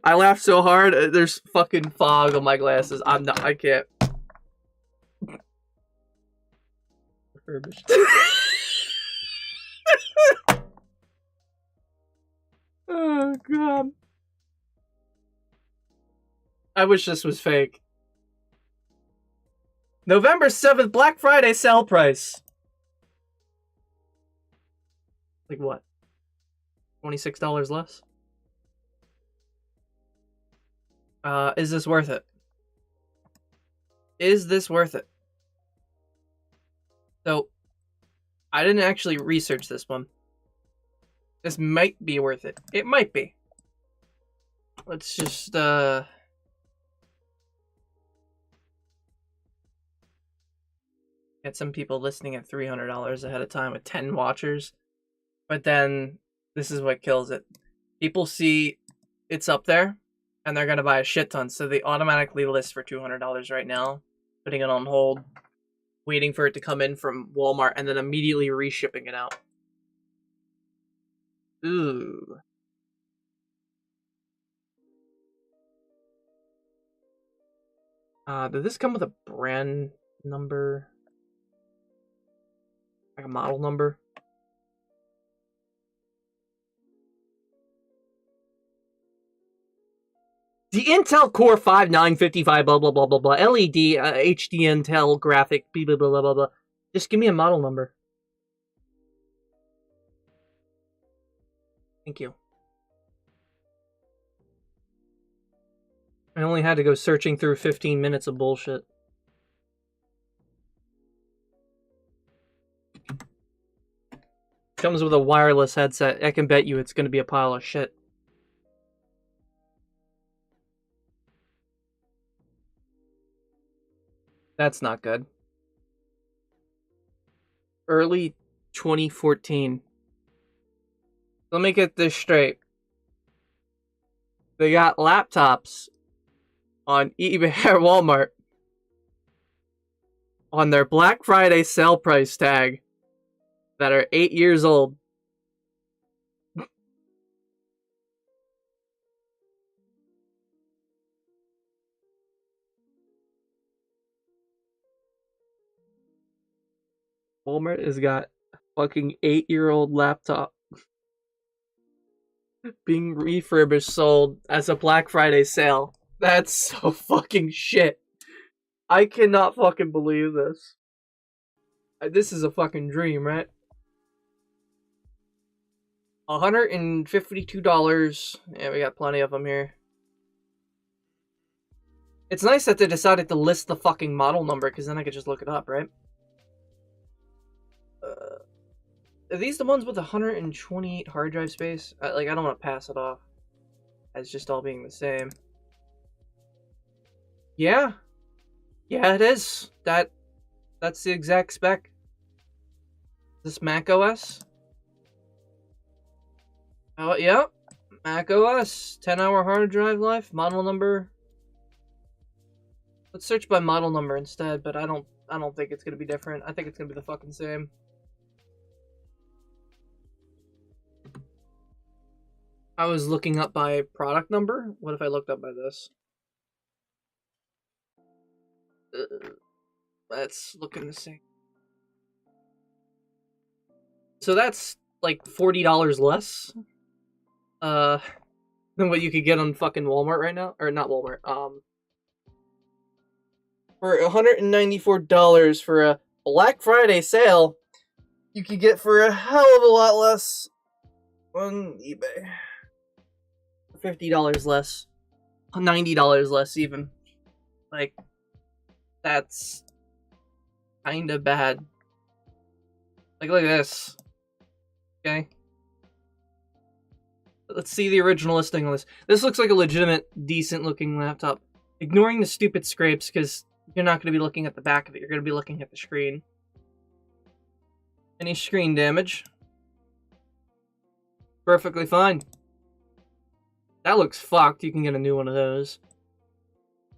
I laughed so hard, there's fucking fog on my glasses. I can't. Refurbished. Oh, God. I wish this was fake. November 7th, Black Friday sale price. Like what? $26 less? Is this worth it? Is this worth it? So, I didn't actually research this one. This might be worth it. It might be. Let's just, get some people listening at $300 ahead of time with 10 watchers. But then, this is what kills it. People see it's up there, and they're gonna buy a shit ton, so they automatically list for $200 right now, putting it on hold, waiting for it to come in from Walmart, and then immediately reshipping it out. Ooh. Did this come with a brand number? Like a model number? The Intel Core 5955 blah blah blah blah blah LED HD Intel graphic blah blah blah blah blah. Just give me a model number. Thank you. I only had to go searching through 15 minutes of bullshit. Comes with a wireless headset. I can bet you it's going to be a pile of shit. That's not good. Early 2014. Let me get this straight. They got laptops on eBay or Walmart on their Black Friday sale price tag that are 8 years old. Walmart has got a fucking 8-year-old laptop being refurbished, sold as a Black Friday sale. That's so fucking shit. I cannot fucking believe this. This is a fucking dream, right? $152. Yeah, we got plenty of them here. It's nice that they decided to list the fucking model number, because then I could just look it up, right? Are these the ones with 128 hard drive space? I don't want to pass it off as just all being the same. Yeah. Yeah, it is. That's the exact spec. This Mac OS? Oh, yeah. Mac OS. 10-hour hard drive life. Model number. Let's search by model number instead, but I don't think it's gonna be different. I think it's gonna be the fucking same. I was looking up by product number. What if I looked up by this? That's looking the same. So that's like $40 less than what you could get on fucking Walmart right now. Or not Walmart. For $194 for a Black Friday sale, you could get for a hell of a lot less on eBay. $50 less. $90 less even. Like, that's kinda bad. Like, look at this. Okay? Let's see the original listing on this. This looks like a legitimate, decent looking laptop. Ignoring the stupid scrapes, because you're not going to be looking at the back of it. You're going to be looking at the screen. Any screen damage? Perfectly fine. That looks fucked. You can get a new one of those.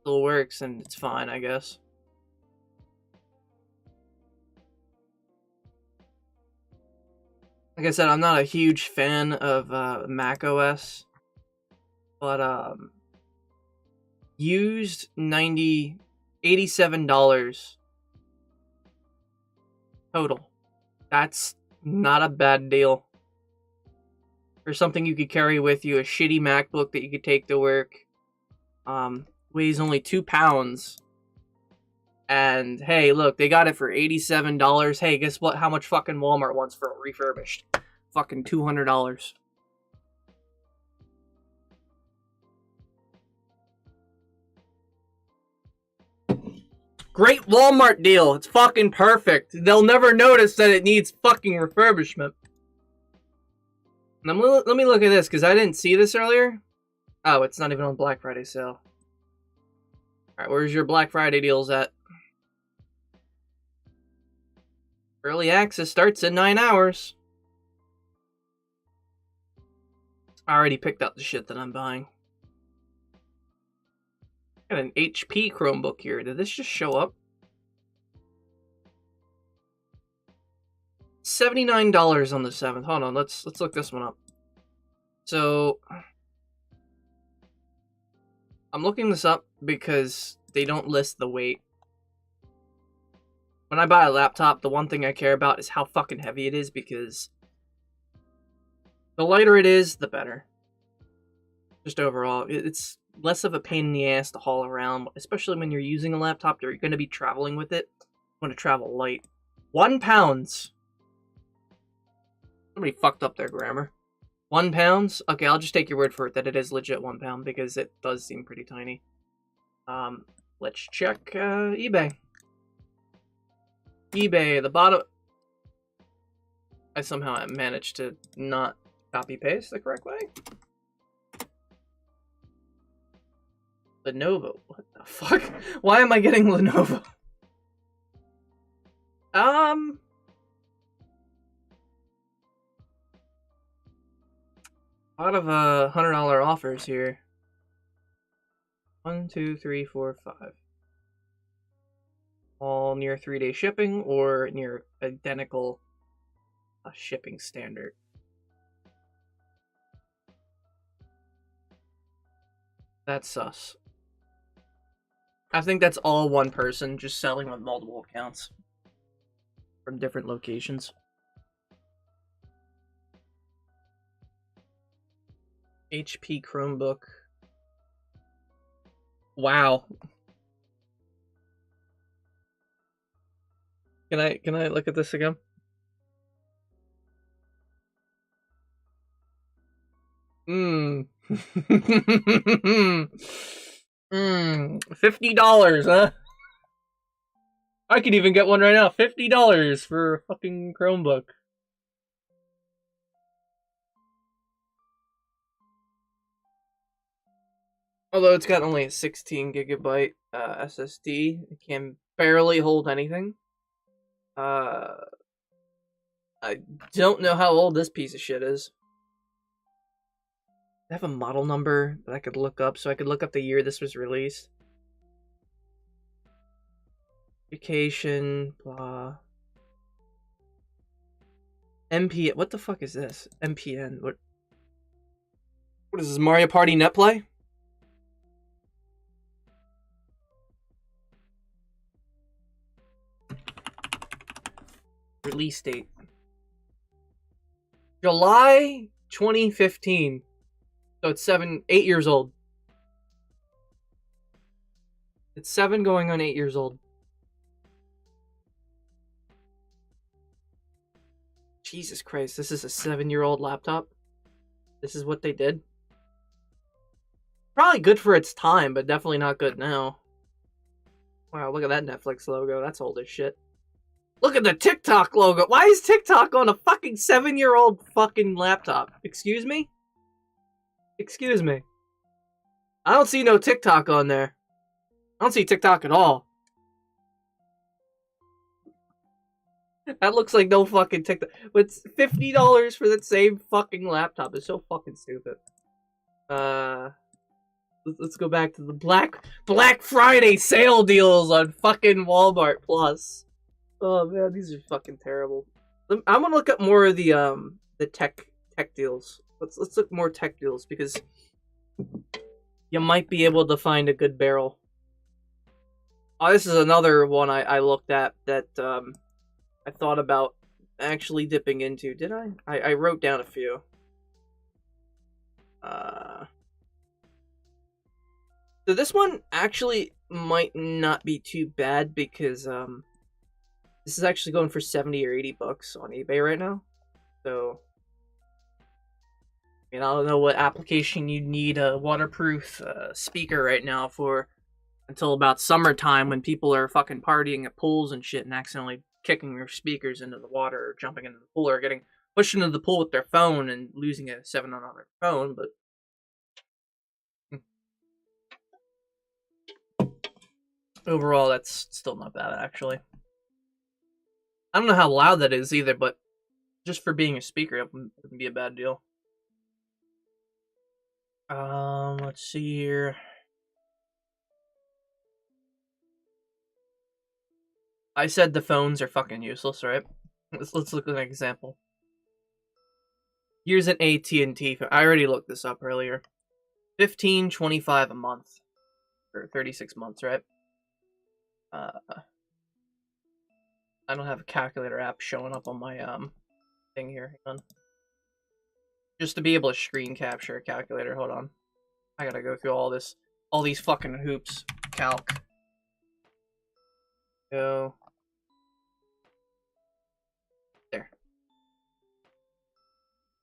Still works, and it's fine, I guess. Like I said, I'm not a huge fan of Mac OS. But, used $87 total. That's not a bad deal or something you could carry with you. A shitty MacBook that you could take to work. Weighs only 2 pounds. And hey, look, they got it for $87. Hey, guess what? How much fucking Walmart wants for a refurbished? Fucking $200. Great Walmart deal. It's fucking perfect. They'll never notice that it needs fucking refurbishment. Let me look at this, because I didn't see this earlier. Oh, it's not even on Black Friday sale. Alright, where's your Black Friday deals at? Early access starts in 9 hours. I already picked out the shit that I'm buying. Got an HP Chromebook here. Did this just show up? $79 on the 7th. Hold on, let's look this one up. So I'm looking this up because they don't list the weight. When I buy a laptop, the one thing I care about is how fucking heavy it is, because the lighter it is, the better. Just overall, it's less of a pain in the ass to haul around, especially when you're using a laptop or you're going to be traveling with it. You want to travel light. 1 pound. Somebody fucked up their grammar. 1 pound? Okay, I'll just take your word for it that it is legit 1 pound, because it does seem pretty tiny. Let's check eBay. eBay, the bottom... I somehow managed to not copy-paste the correct way. Lenovo. What the fuck? Why am I getting Lenovo? A lot of $100 offers here. 1, 2, 3, 4, 5. All near 3-day shipping or near identical shipping standard. That's sus. I think that's all one person just selling with multiple accounts from different locations. HP Chromebook. Wow. Can I look at this again? $50, huh? I could even get one right now. $50 for a fucking Chromebook. Although it's got only a 16 gigabyte SSD, it can barely hold anything. I don't know how old this piece of shit is. I have a model number that I could look up, so I could look up the year this was released. Education, blah. MP, what the fuck is this? MPN, what is this, Mario Party Netplay? Release date. July 2015. So it's 8 years old. It's 7 going on 8 years old. Jesus Christ, this is a 7-year-old laptop? This is what they did? Probably good for its time, but definitely not good now. Wow, look at that Netflix logo. That's old as shit. Look at the TikTok logo. Why is TikTok on a fucking 7-year-old fucking laptop? Excuse me? Excuse me. I don't see no TikTok on there. I don't see TikTok at all. That looks like no fucking TikTok. But it's $50 for that same fucking laptop. It's so fucking stupid. Let's go back to the Black Friday sale deals on fucking Walmart Plus. Oh man, these are fucking terrible. I'm gonna look up more of the tech deals. Let's look more tech deals, because you might be able to find a good barrel. Oh, this is another one I looked at that I thought about actually dipping into. Did I? I wrote down a few. So this one actually might not be too bad because this is actually going for 70 or 80 bucks on eBay right now. So I mean, I don't know what application you need a waterproof speaker right now for until about summertime when people are fucking partying at pools and shit and accidentally kicking their speakers into the water or jumping into the pool or getting pushed into the pool with their phone and losing a $700 phone, but overall that's still not bad actually. I don't know how loud that is either, but just for being a speaker, it wouldn't be a bad deal. Let's see here. I said the phones are fucking useless, right? Let's look at an example. Here's an AT&T phone. I already looked this up earlier. $15.25 a month for 36 months, right? I don't have a calculator app showing up on my thing here. Hang on. Just to be able to screen capture a calculator. Hold on. I gotta go through all these fucking hoops. Calc. Go. There.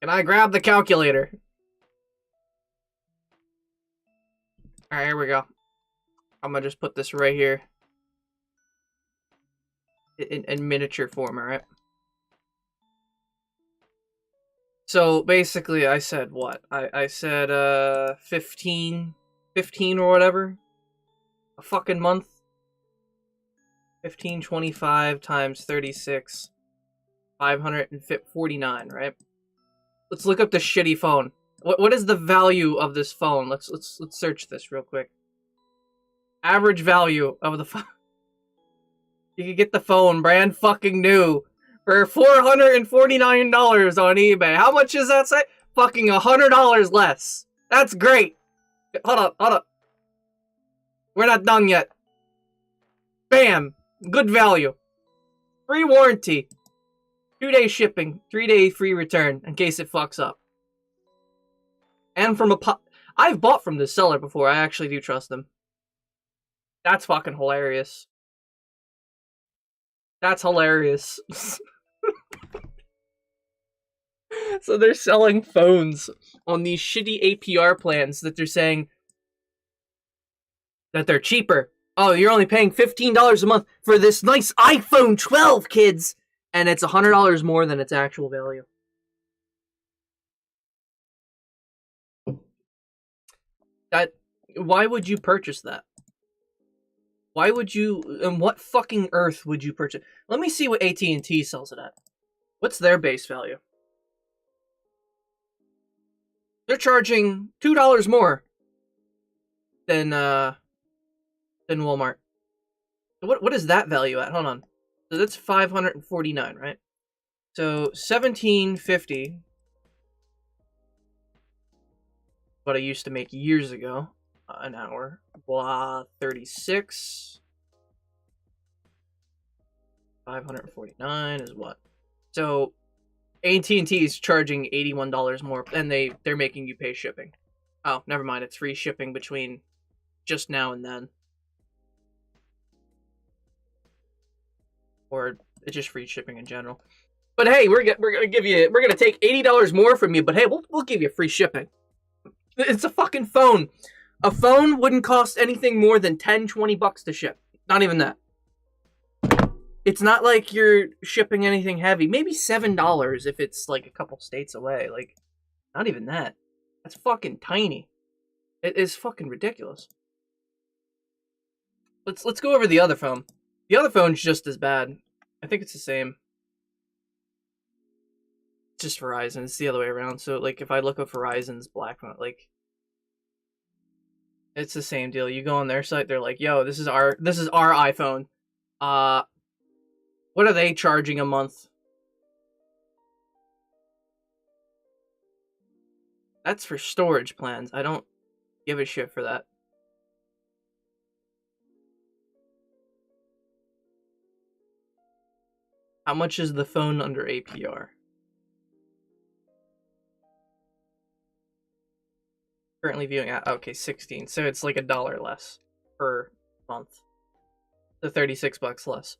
Can I grab the calculator? Alright, here we go. I'm gonna just put this right here. In miniature form, alright? So, basically, I said what? I said, 15 or whatever? A fucking month? 15.25 times 36. 549, right? Let's look up the shitty phone. What is the value of this phone? Let's search this real quick. Average value of the phone. You can get the phone brand fucking new for $449 on eBay. How much is that say? Fucking $100 less. That's great. Hold up. We're not done yet. Bam. Good value. Free warranty. 2-day shipping. 3-day free return in case it fucks up. And from I've bought from this seller before. I actually do trust them. That's fucking hilarious. That's hilarious. So they're selling phones on these shitty APR plans that they're saying that they're cheaper. Oh, you're only paying $15 a month for this nice iPhone 12, kids! And it's $100 more than its actual value. Why would you purchase that? Why would you, and what fucking earth would you purchase? Let me see what AT&T sells it at. What's their base value? They're charging $2 more than Walmart. What is that value at? Hold on. So that's $549, right? So $17.50. What I used to make years ago, an hour. Blah, 36. 549 is what? So AT&T is charging $81 more, and they're making you pay shipping. Oh, never mind. It's free shipping between just now and then, or it's just free shipping in general. But hey, we're gonna take $80 more from you. But hey, we'll give you free shipping. It's a fucking phone. A phone wouldn't cost anything more than $10-20 to ship. Not even that. It's not like you're shipping anything heavy. Maybe $7 if it's like a couple states away. Like, not even that. That's fucking tiny. It is fucking ridiculous. Let's go over the other phone. The other phone's just as bad. I think it's the same. It's just Verizon. It's the other way around. So like if I look up Verizon's black phone, like it's the same deal. You go on their site, they're like, "Yo, this is our iPhone." What are they charging a month? That's for storage plans. I don't give a shit for that. How much is the phone under APR? Currently viewing at okay, 16. So it's like $1 less per month. So $36 less.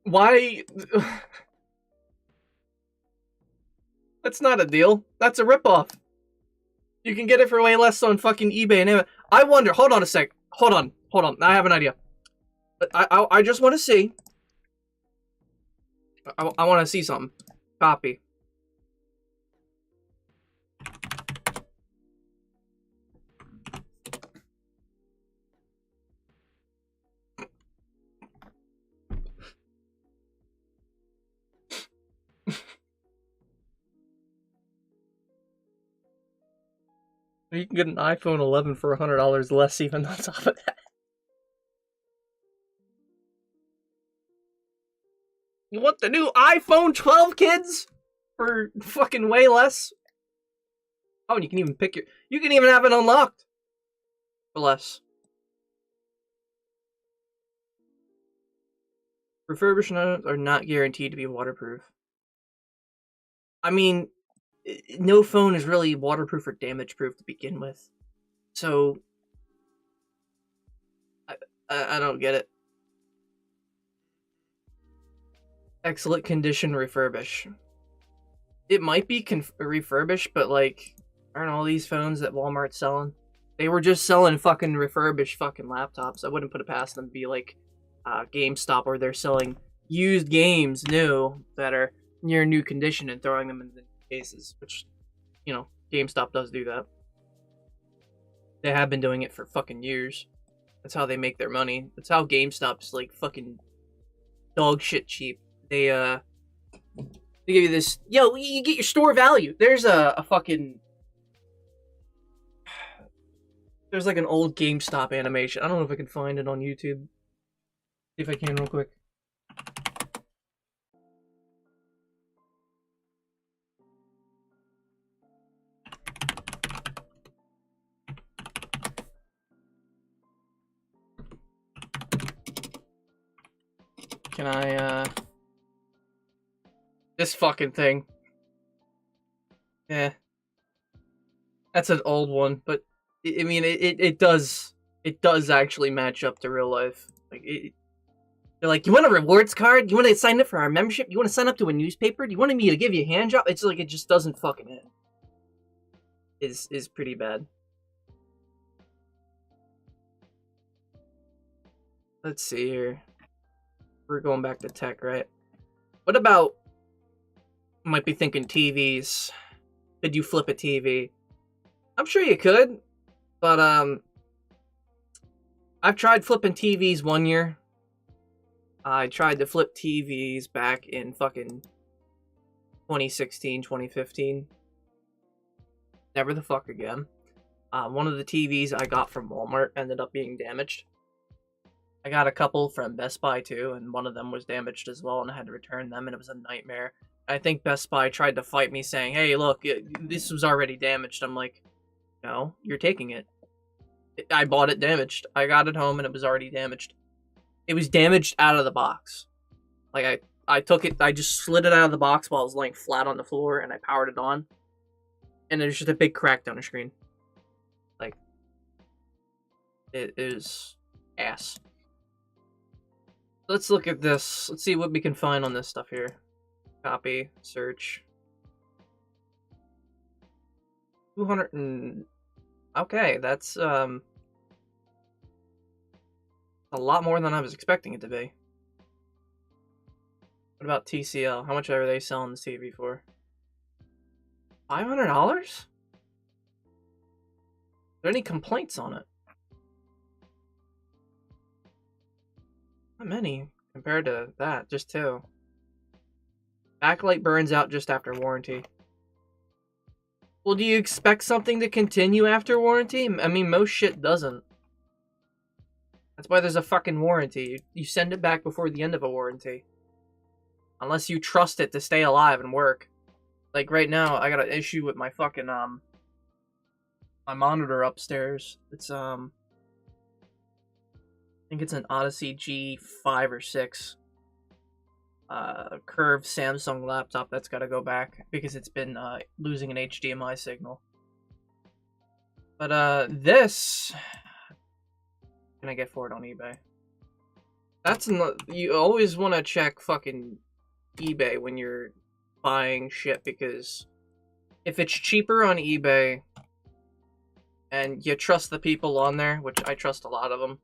Why? That's not a deal. That's a ripoff. You can get it for way less on fucking eBay and Amazon. I wonder. Hold on a sec. Hold on. I have an idea. I just want to see. I want to see something. Copy. You can get an iPhone 11 for $100 less even on top of that. You want the new iPhone 12, kids? For fucking way less? Oh, and you can even pick your... You can even have it unlocked. For less. Refurbished items are not guaranteed to be waterproof. I mean, no phone is really waterproof or damage-proof to begin with. So... I don't get it. Excellent condition refurbish. It might be refurbished, but like, aren't all these phones that Walmart's selling? They were just selling fucking refurbished fucking laptops. I wouldn't put it past them to be like GameStop, where they're selling used games new that are near new condition and throwing them in the cases, which, you know, GameStop does do that. They have been doing it for fucking years. That's how they make their money. That's how GameStop's like fucking dog shit cheap. They give you this, yo, you get your store value. There's a fucking, there's like an old GameStop animation. I don't know if I can find it on YouTube. See if I can real quick. Can I, this fucking thing. Yeah. That's an old one, but I mean, it does actually match up to real life. Like, they're like, you want a rewards card? You want to sign up for our membership? You want to sign up to a newspaper? Do you want me to give you a hand job? It's like, it just doesn't fucking hit. Is pretty bad. Let's see here. We're going back to tech, right? What about, might be thinking TVs. Could you flip a TV? I'm sure you could, but I've tried flipping TVs one year. I tried to flip TVs back in fucking 2016, 2015. Never the fuck again. One of the TVs I got from Walmart ended up being damaged. I got a couple from Best Buy too, and one of them was damaged as well, and I had to return them, and it was a nightmare. I think Best Buy tried to fight me saying, hey, look, this was already damaged. I'm like, no, you're taking it. I bought it damaged. I got it home, and it was already damaged. It was damaged out of the box. Like, I took it, I just slid it out of the box while it was laying flat on the floor, and I powered it on. And there's just a big crack down the screen. Like, it is ass. Let's look at this. Let's see what we can find on this stuff here. Copy, search. 200 and... Okay, that's, a lot more than I was expecting it to be. What about TCL? How much are they selling this TV for? $500? Are there any complaints on it? Not many compared to that, just 2. Backlight burns out just after warranty. Well, do you expect something to continue after warranty? I mean, most shit doesn't. That's why there's a fucking warranty. You send it back before the end of a warranty. Unless you trust it to stay alive and work. Like right now, I got an issue with my fucking, my monitor upstairs. It's, I think it's an Odyssey G5 or 6. Curved Samsung laptop that's got to go back because it's been losing an HDMI signal. But this can I get for it on eBay? That's not. You always want to check fucking eBay when you're buying shit, because if it's cheaper on eBay and you trust the people on there, which I trust a lot of them,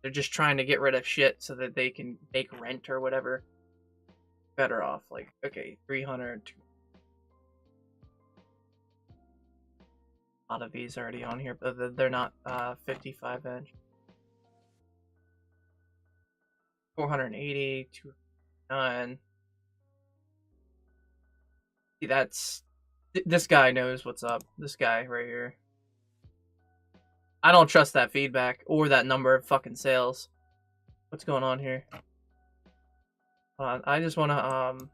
they're just trying to get rid of shit so that they can make rent or whatever. Better off. Like, okay, 300. A lot of these already on here, but they're not 55 inch. 480, 209. See, that's this guy knows what's up. This guy right here. I don't trust that feedback or that number of fucking sales. What's going on here? I just want to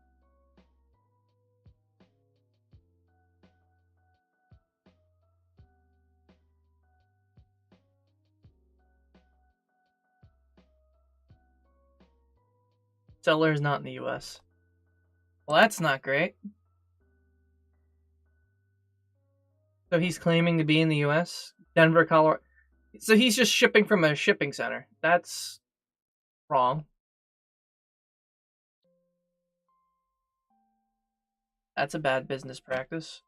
seller is not in the US. Well, that's not great. So he's claiming to be in the US? Denver, Colorado. So he's just shipping from a shipping center. That's wrong. That's a bad business practice.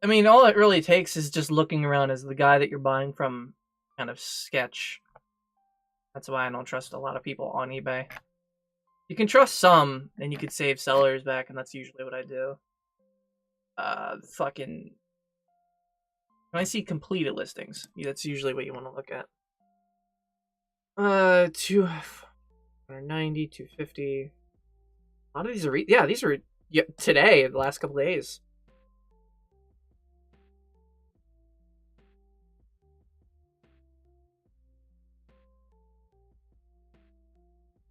I mean, all it really takes is just looking around as the guy that you're buying from kind of sketch. That's why I don't trust a lot of people on eBay. You can trust some, and you can save sellers back, and that's usually what I do. Fucking... When I see completed listings, that's usually what you want to look at. 290, 250. A lot of these are... Yeah, these are today, the last couple days.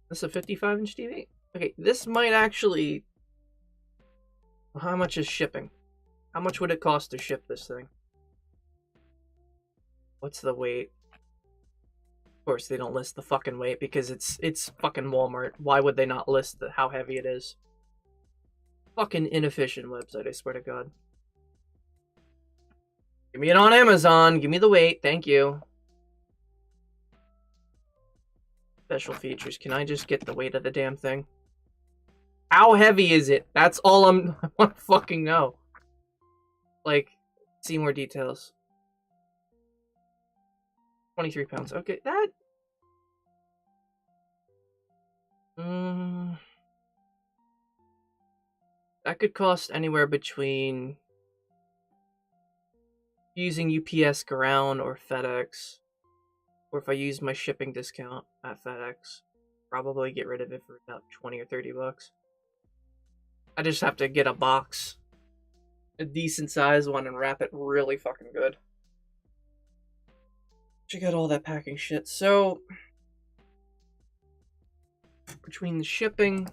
This is a 55-inch TV? Okay, this might actually... How much is shipping? How much would it cost to ship this thing? What's the weight? Of course, they don't list the fucking weight because it's fucking Walmart. Why would they not list how heavy it is? Fucking inefficient website, I swear to God. Give me it on Amazon. Give me the weight. Thank you. Special features. Can I just get the weight of the damn thing? How heavy is it? That's all I want to fucking know. Like, see more details. 23 pounds. Okay, that... that could cost anywhere between... using UPS Ground or FedEx. Or if I use my shipping discount at FedEx. Probably get rid of it for about 20 or 30 bucks. I just have to get a box. A decent size one and wrap it really fucking good. Check out all that packing shit. So, between the shipping,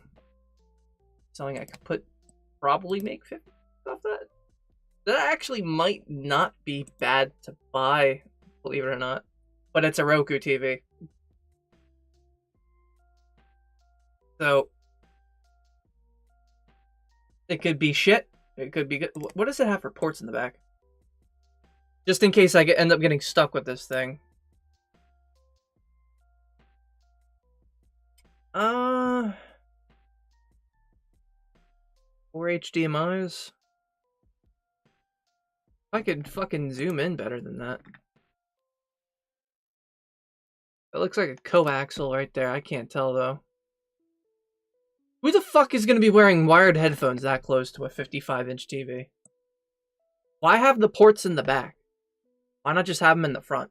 something I could probably make 50 off that. That actually might not be bad to buy, believe it or not. But it's a Roku TV. So, it could be shit. It could be good. What does it have for ports in the back? Just in case I end up getting stuck with this thing. 4 HDMIs. I could fucking zoom in better than that. It looks like a coaxial right there. I can't tell though. Who the fuck is gonna be wearing wired headphones that close to a 55-inch TV? Why have the ports in the back? Why not just have them in the front?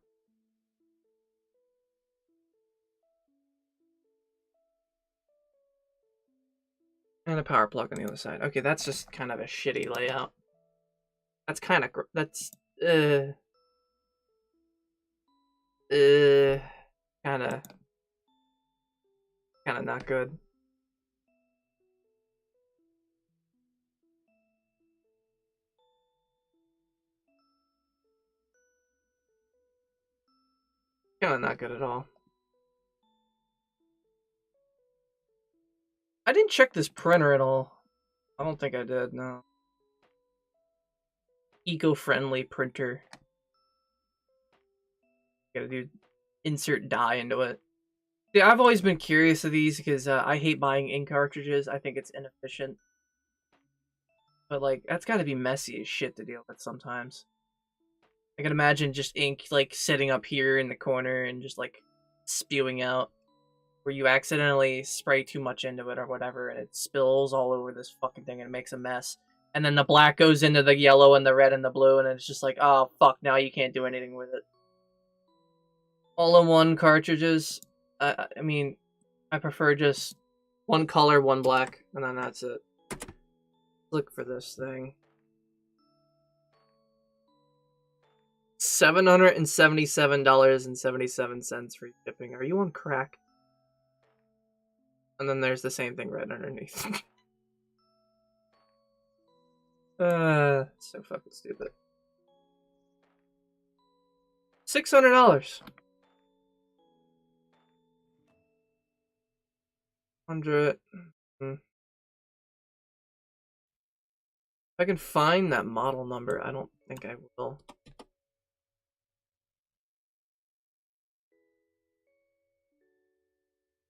And a power plug on the other side. Okay, that's just kind of a shitty layout. That's kind of... That's... Kind of not good. Kind of not good at all. I didn't check this printer at all. I don't think I did, no. Eco-friendly printer. Gotta do insert dye into it. Yeah, I've always been curious of these because I hate buying ink cartridges. I think it's inefficient. But like, that's got to be messy as shit to deal with sometimes. I can imagine just ink like sitting up here in the corner and just like spewing out, where you accidentally spray too much into it or whatever, and it spills all over this fucking thing and it makes a mess. And then the black goes into the yellow and the red and the blue, and it's just like, oh fuck, now you can't do anything with it. All-in-one cartridges. I mean, I prefer just one color, one black, and then that's it. Look for this thing. $777.77 for shipping. Are you on crack? And then there's the same thing right underneath. So fucking stupid. $600. 100. If I can find that model number, I don't think I will.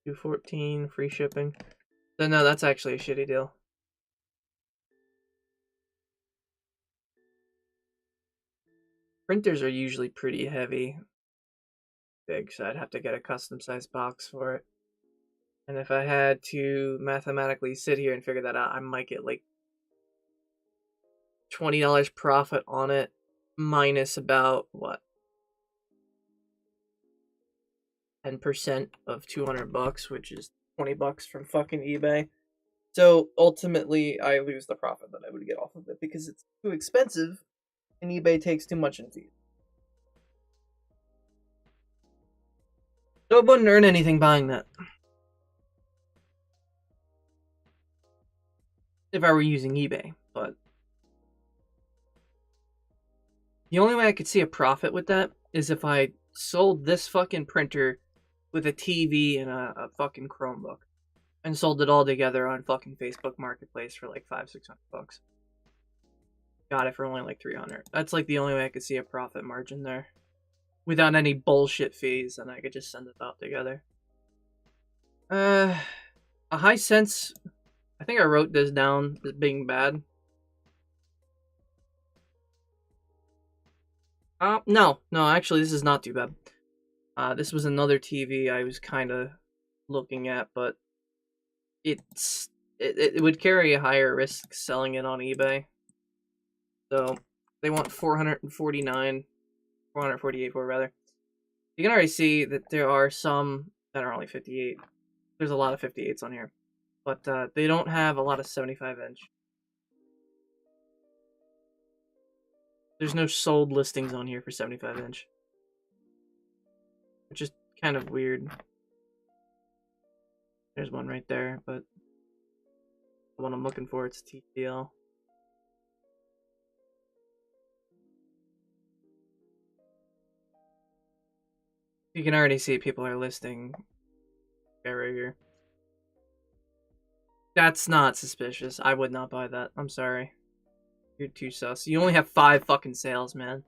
$214 free shipping. So no, that's actually a shitty deal. Printers are usually pretty heavy, big, so I'd have to get a custom sized box for it. And if I had to mathematically sit here and figure that out, I might get like $20 profit on it, minus about what, 10% of $200, which is $20 from fucking eBay. So ultimately, I lose the profit that I would get off of it because it's too expensive, and eBay takes too much in fees. So I wouldn't earn anything buying that if I were using eBay, but the only way I could see a profit with that is if I sold this fucking printer with a TV and a fucking Chromebook and sold it all together on fucking Facebook Marketplace for like $500-600. Got it for only like $300. That's like the only way I could see a profit margin there, without any bullshit fees, and I could just send it out together. A Hisense. I think I wrote this down as being bad. No, actually, this is not too bad. This was another TV I was kind of looking at, but it would carry a higher risk selling it on eBay. So they want 448 for, rather. You can already see that there are some that are only 58. There's a lot of 58s on here, but they don't have a lot of 75-inch. There's no sold listings on here for 75-inch, which is kind of weird. There's one right there, but the one I'm looking for, it's TTL. You can already see people are listing right here. That's not suspicious. I would not buy that. I'm sorry. You're too sus. You only have 5 fucking sales, man.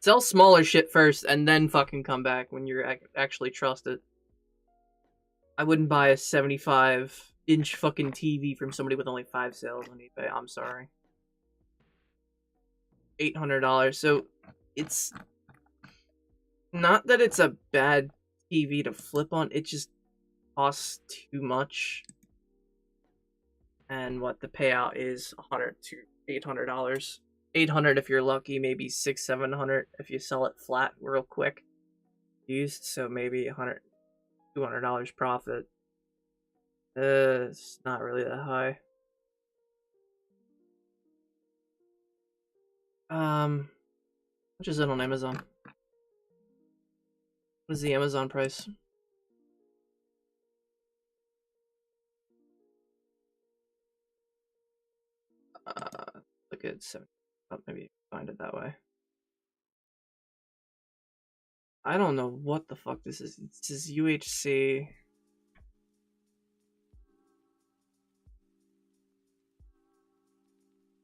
Sell smaller shit first, and then fucking come back when you're actually trusted. I wouldn't buy a 75-inch fucking TV from somebody with only 5 sales on eBay. I'm sorry. $800. So, it's not that it's a bad TV to flip on. It just costs too much. And what the payout is $100 to $800. $800 if you're lucky, maybe $600-700 if you sell it flat real quick. Used, so maybe $200 profit. It's not really that high. Which is it on Amazon? What is the Amazon price? Look at 7. Oh, maybe find it that way. I don't know what the fuck this is. It says UHC.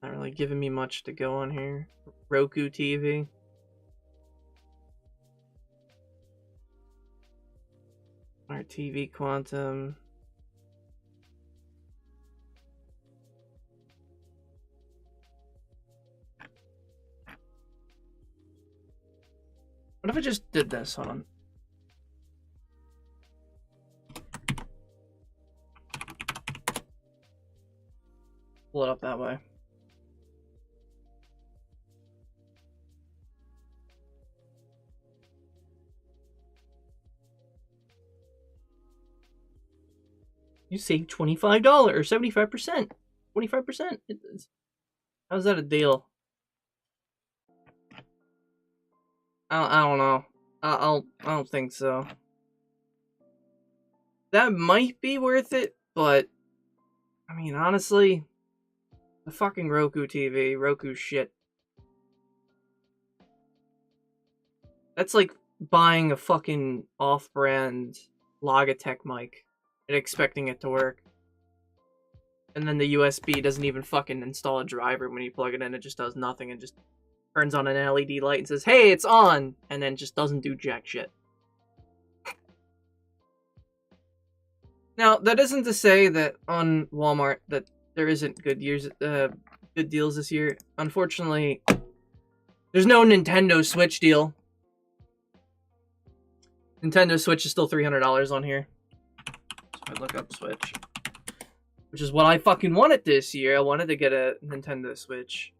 Not really giving me much to go on here. Roku TV. Smart TV Quantum. What if I just did this? Hold on. Pull it up that way. You save $25 or 75%. 25%. How's that a deal? I don't know. I don't think so. That might be worth it, but I mean, honestly, the fucking Roku TV, Roku shit. That's like buying a fucking off-brand Logitech mic and expecting it to work. And then the USB doesn't even fucking install a driver when you plug it in. It just does nothing and just turns on an LED light and says, "Hey, it's on!" and then just doesn't do jack shit. Now, that isn't to say that on Walmart that there isn't good deals this year. Unfortunately, there's no Nintendo Switch deal. Nintendo Switch is still $300 on here. So I look up Switch, which is what I fucking wanted this year. I wanted to get a Nintendo Switch,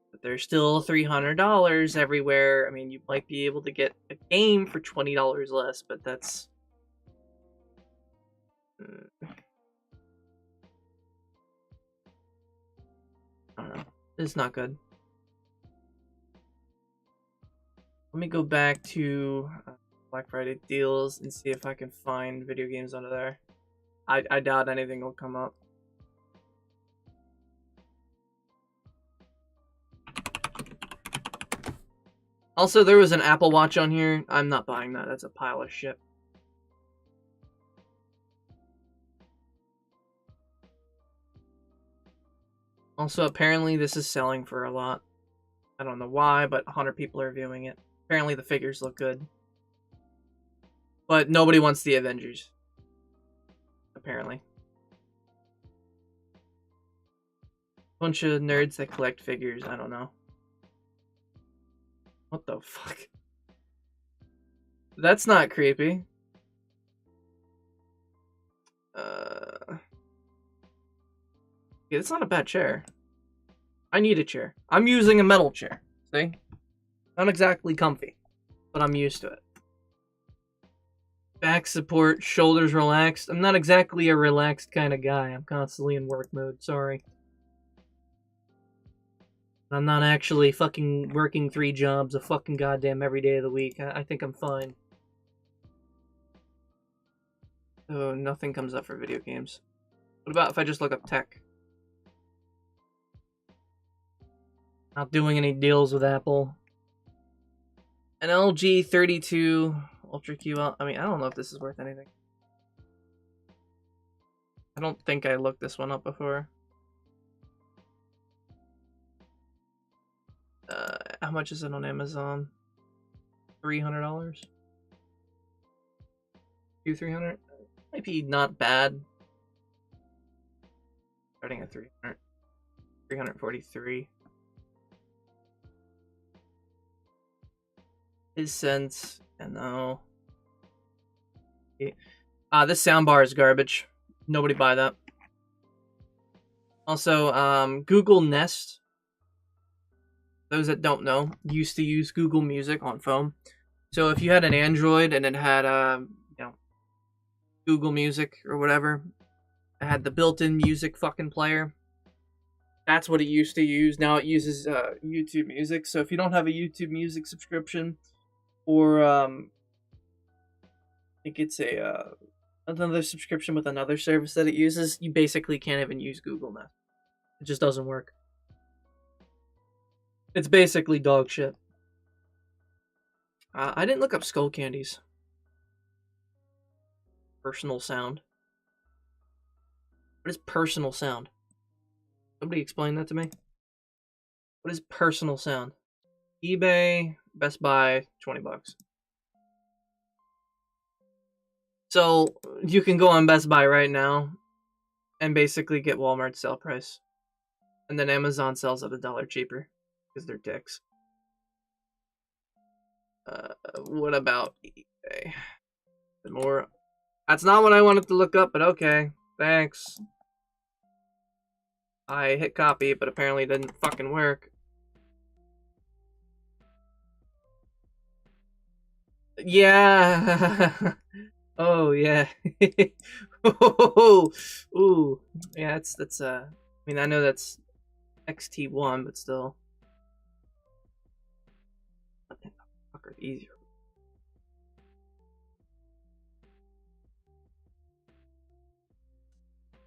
but they're still $300 everywhere. I mean, you might be able to get a game for $20 less, but that's... I don't know. It's not good. Let me go back to Black Friday deals and see if I can find video games under there. I doubt anything will come up. Also, there was an Apple Watch on here. I'm not buying that. That's a pile of shit. Also, apparently this is selling for a lot. I don't know why, but 100 people are viewing it. Apparently the figures look good. But nobody wants the Avengers. Apparently. Bunch of nerds that collect figures, I don't know. What the fuck? That's not creepy. Yeah, it's not a bad chair. I need a chair. I'm using a metal chair. See? Not exactly comfy, but I'm used to it. Back support, shoulders relaxed. I'm not exactly a relaxed kind of guy. I'm constantly in work mode, sorry. I'm not actually fucking working 3 jobs a fucking goddamn every day of the week. I think I'm fine. Oh, nothing comes up for video games. What about if I just look up tech? Not doing any deals with Apple. An LG 32 Ultra QL. I mean, I don't know if this is worth anything. I don't think I looked this one up before. How much is it on Amazon? $300? $200-$300? Might be not bad. Starting at 300. 343. His sense, and no. This soundbar is garbage. Nobody buy that. Also, Google Nest. Those that don't know, used to use Google Music on phone. So if you had an Android and it had, Google Music or whatever, it had the built-in music fucking player. That's what it used to use. Now it uses YouTube Music. So if you don't have a YouTube Music subscription, or I think it's another subscription with another service that it uses, you basically can't even use Google Nest. It just doesn't work. It's basically dog shit. I didn't look up skull candies. Personal sound. What is personal sound? Somebody explain that to me. What is personal sound? eBay, Best Buy, $20. So you can go on Best Buy right now and basically get Walmart's sale price. And then Amazon sells it $1 cheaper because they're dicks. What about eBay? More. That's not what I wanted to look up, but okay. Thanks. I hit copy, but apparently it didn't fucking work. Yeah. Oh yeah. Oh, ooh. Yeah, that's I mean, I know that's XT1, but still. What the fuck are these?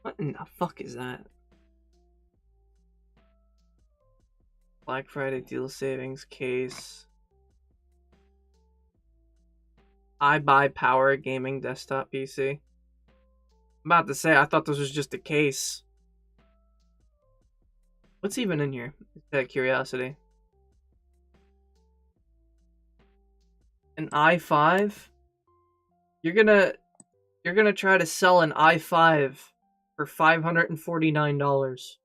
What in the fuck is that? Black Friday deal savings case. I buy power gaming desktop PC. I'm about to say, I thought this was just a case. What's even in here? Just out of curiosity. An i5? You're gonna try to sell an i5 for $549.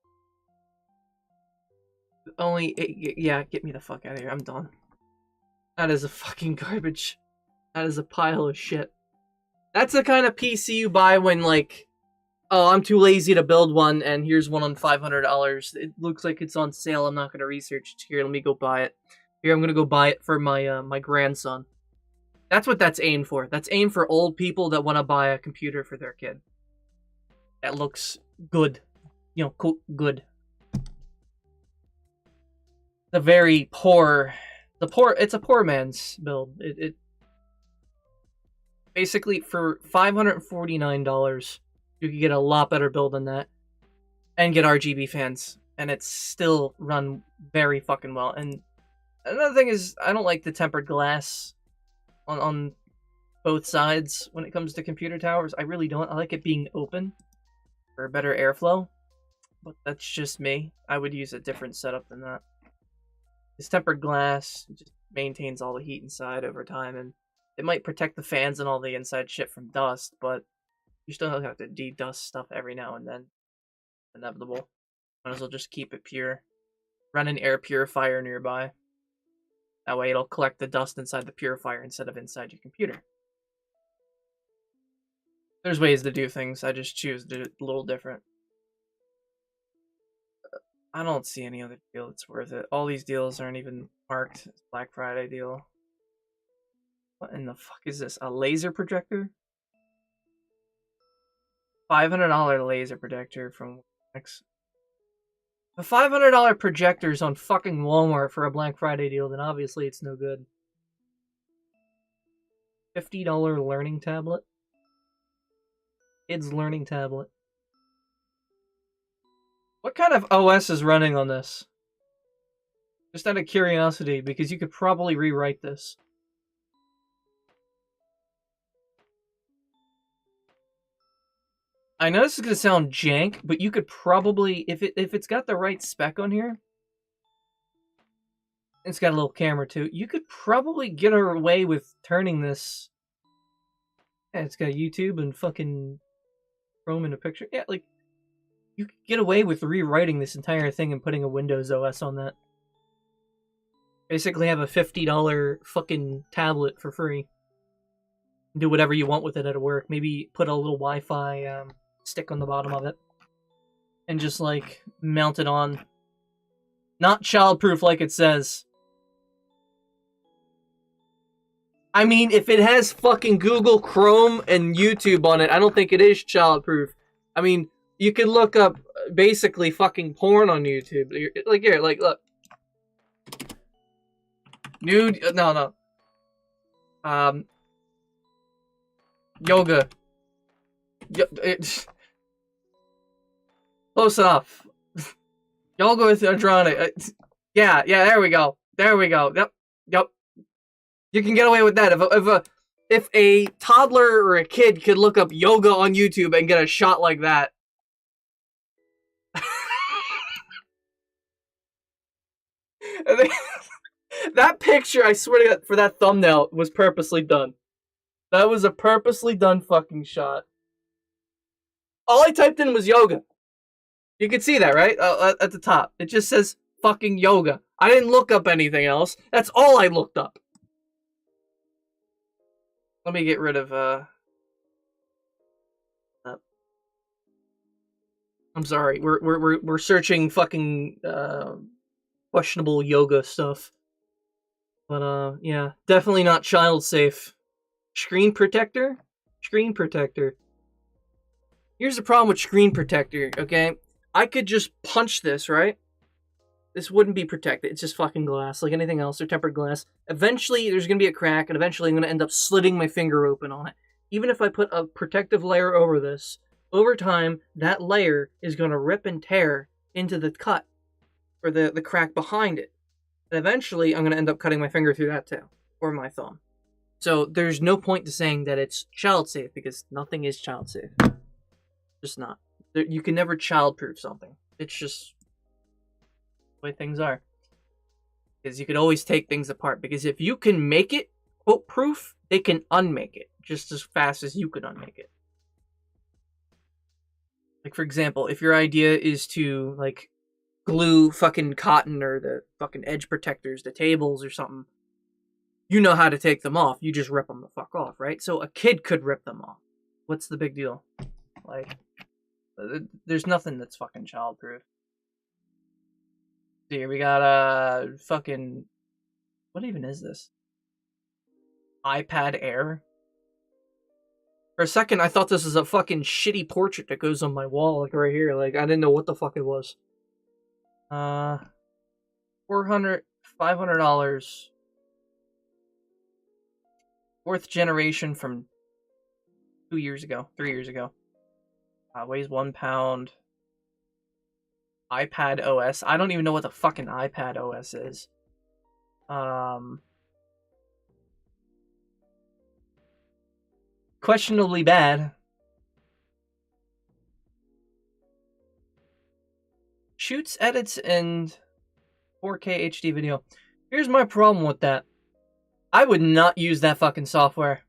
Only, yeah, get me the fuck out of here. I'm done. That is a fucking garbage. That is a pile of shit. That's the kind of PC you buy when, like, oh, I'm too lazy to build one, and here's one on $500. It looks like it's on sale. I'm not gonna research it. Here, let me go buy it. Here, I'm gonna go buy it for my my grandson. That's what that's aimed for. That's aimed for old people that want to buy a computer for their kid. That looks good. You know, quote, good. The very poor... It's a poor man's build. It basically, for $549, you could get a lot better build than that. And get RGB fans. And it's still run very fucking well. And another thing is, I don't like the tempered glass on both sides when it comes to computer towers. I really don't. I like it being open for better airflow. But that's just me. I would use a different setup than that. This tempered glass just maintains all the heat inside over time, and it might protect the fans and all the inside shit from dust, but you still have to de-dust stuff every now and then. Inevitable. Might as well just keep it pure. Run an air purifier nearby. That way it'll collect the dust inside the purifier instead of inside your computer. There's ways to do things, I just choose to do it a little different. I don't see any other deal that's worth it. All these deals aren't even marked as Black Friday deal. What in the fuck is this? A laser projector? $500 laser projector from X. The $500 projector's on fucking Walmart for a Black Friday deal, then obviously it's no good. $50 learning tablet. Kids learning tablet. What kind of OS is running on this? Just out of curiosity, because you could probably rewrite this. I know this is gonna sound jank, but you could probably, if it's got the right spec on here, it's got a little camera too, you could probably get away with turning this. Yeah, it's got YouTube and fucking Chrome in a picture. Yeah, like, you could get away with rewriting this entire thing and putting a Windows OS on that. Basically have a $50 fucking tablet for free. Do whatever you want with it at work. Maybe put a little Wi-Fi stick on the bottom of it. And just, like, mount it on. Not childproof like it says. I mean, if it has fucking Google Chrome and YouTube on it, I don't think it is childproof. I mean, you can look up basically fucking porn on YouTube. Like, here, like, look. Nude, no. Yoga. Close enough. Yoga with Andronic. Yeah, there we go. Yep. You can get away with that. If a toddler or a kid could look up yoga on YouTube and get a shot like that. That picture, I swear to God, for that thumbnail was purposely done. That was a purposely done fucking shot. All I typed in was yoga. You can see that, right? At the top. It just says fucking yoga. I didn't look up anything else. That's all I looked up. Let me get rid of, I'm sorry. We're searching fucking, questionable yoga stuff. But, yeah. Definitely not child safe. Screen protector? Screen protector. Here's the problem with screen protector, okay? I could just punch this, right? This wouldn't be protected. It's just fucking glass, like anything else, or tempered glass. Eventually, there's gonna be a crack, and eventually I'm gonna end up slitting my finger open on it. Even if I put a protective layer over this, over time, that layer is gonna rip and tear into the cut, or the crack behind it. And eventually, I'm gonna end up cutting my finger through that too, or my thumb. So there's no point to saying that it's child safe, because nothing is child safe. Just not. You can never child-proof something. It's just the way things are. Because you could always take things apart. Because if you can make it quote-proof, they can unmake it just as fast as you could unmake it. Like, for example, if your idea is to, like, glue fucking cotton or the fucking edge protectors to tables or something, you know how to take them off. You just rip them the fuck off, right? So a kid could rip them off. What's the big deal? Like, there's nothing that's fucking childproof. Here we got fucking, what even is this? iPad Air. For a second, I thought this was a fucking shitty portrait that goes on my wall, like right here. Like, I didn't know what the fuck it was. $400, $500. Fourth generation from 3 years ago. Weighs 1 pound. iPad OS. I don't even know what the fucking iPad OS is. Questionably bad. Shoots, edits, and 4K HD video. Here's my problem with that. I would not use that fucking software.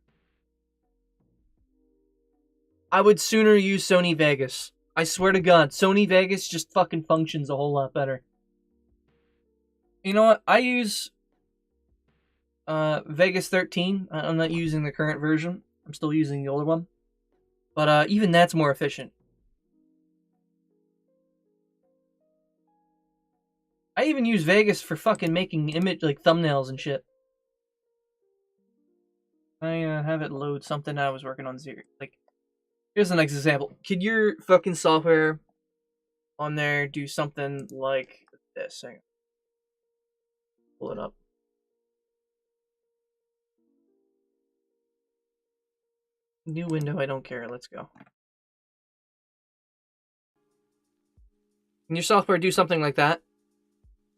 I would sooner use Sony Vegas. I swear to God, Sony Vegas just fucking functions a whole lot better. You know what? I use Vegas 13. I'm not using the current version. I'm still using the older one. But even that's more efficient. I even use Vegas for fucking making image, like, thumbnails and shit. I have it load something I was working on zero. Like, here's the next example. Could your fucking software on there do something like this? Hang on. Pull it up. New window, I don't care. Let's go. Can your software do something like that?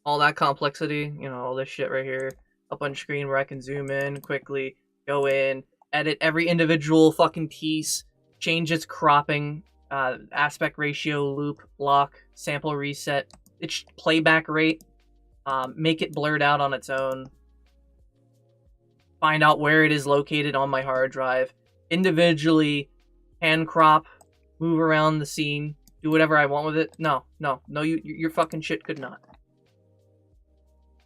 All that complexity, you know, all this shit right here. Up on screen where I can zoom in quickly, go in, edit every individual fucking piece, change its cropping, aspect ratio, loop, lock, sample reset, its playback rate, make it blurred out on its own, find out where it is located on my hard drive, individually hand crop, move around the scene, do whatever I want with it. No, your fucking shit could not.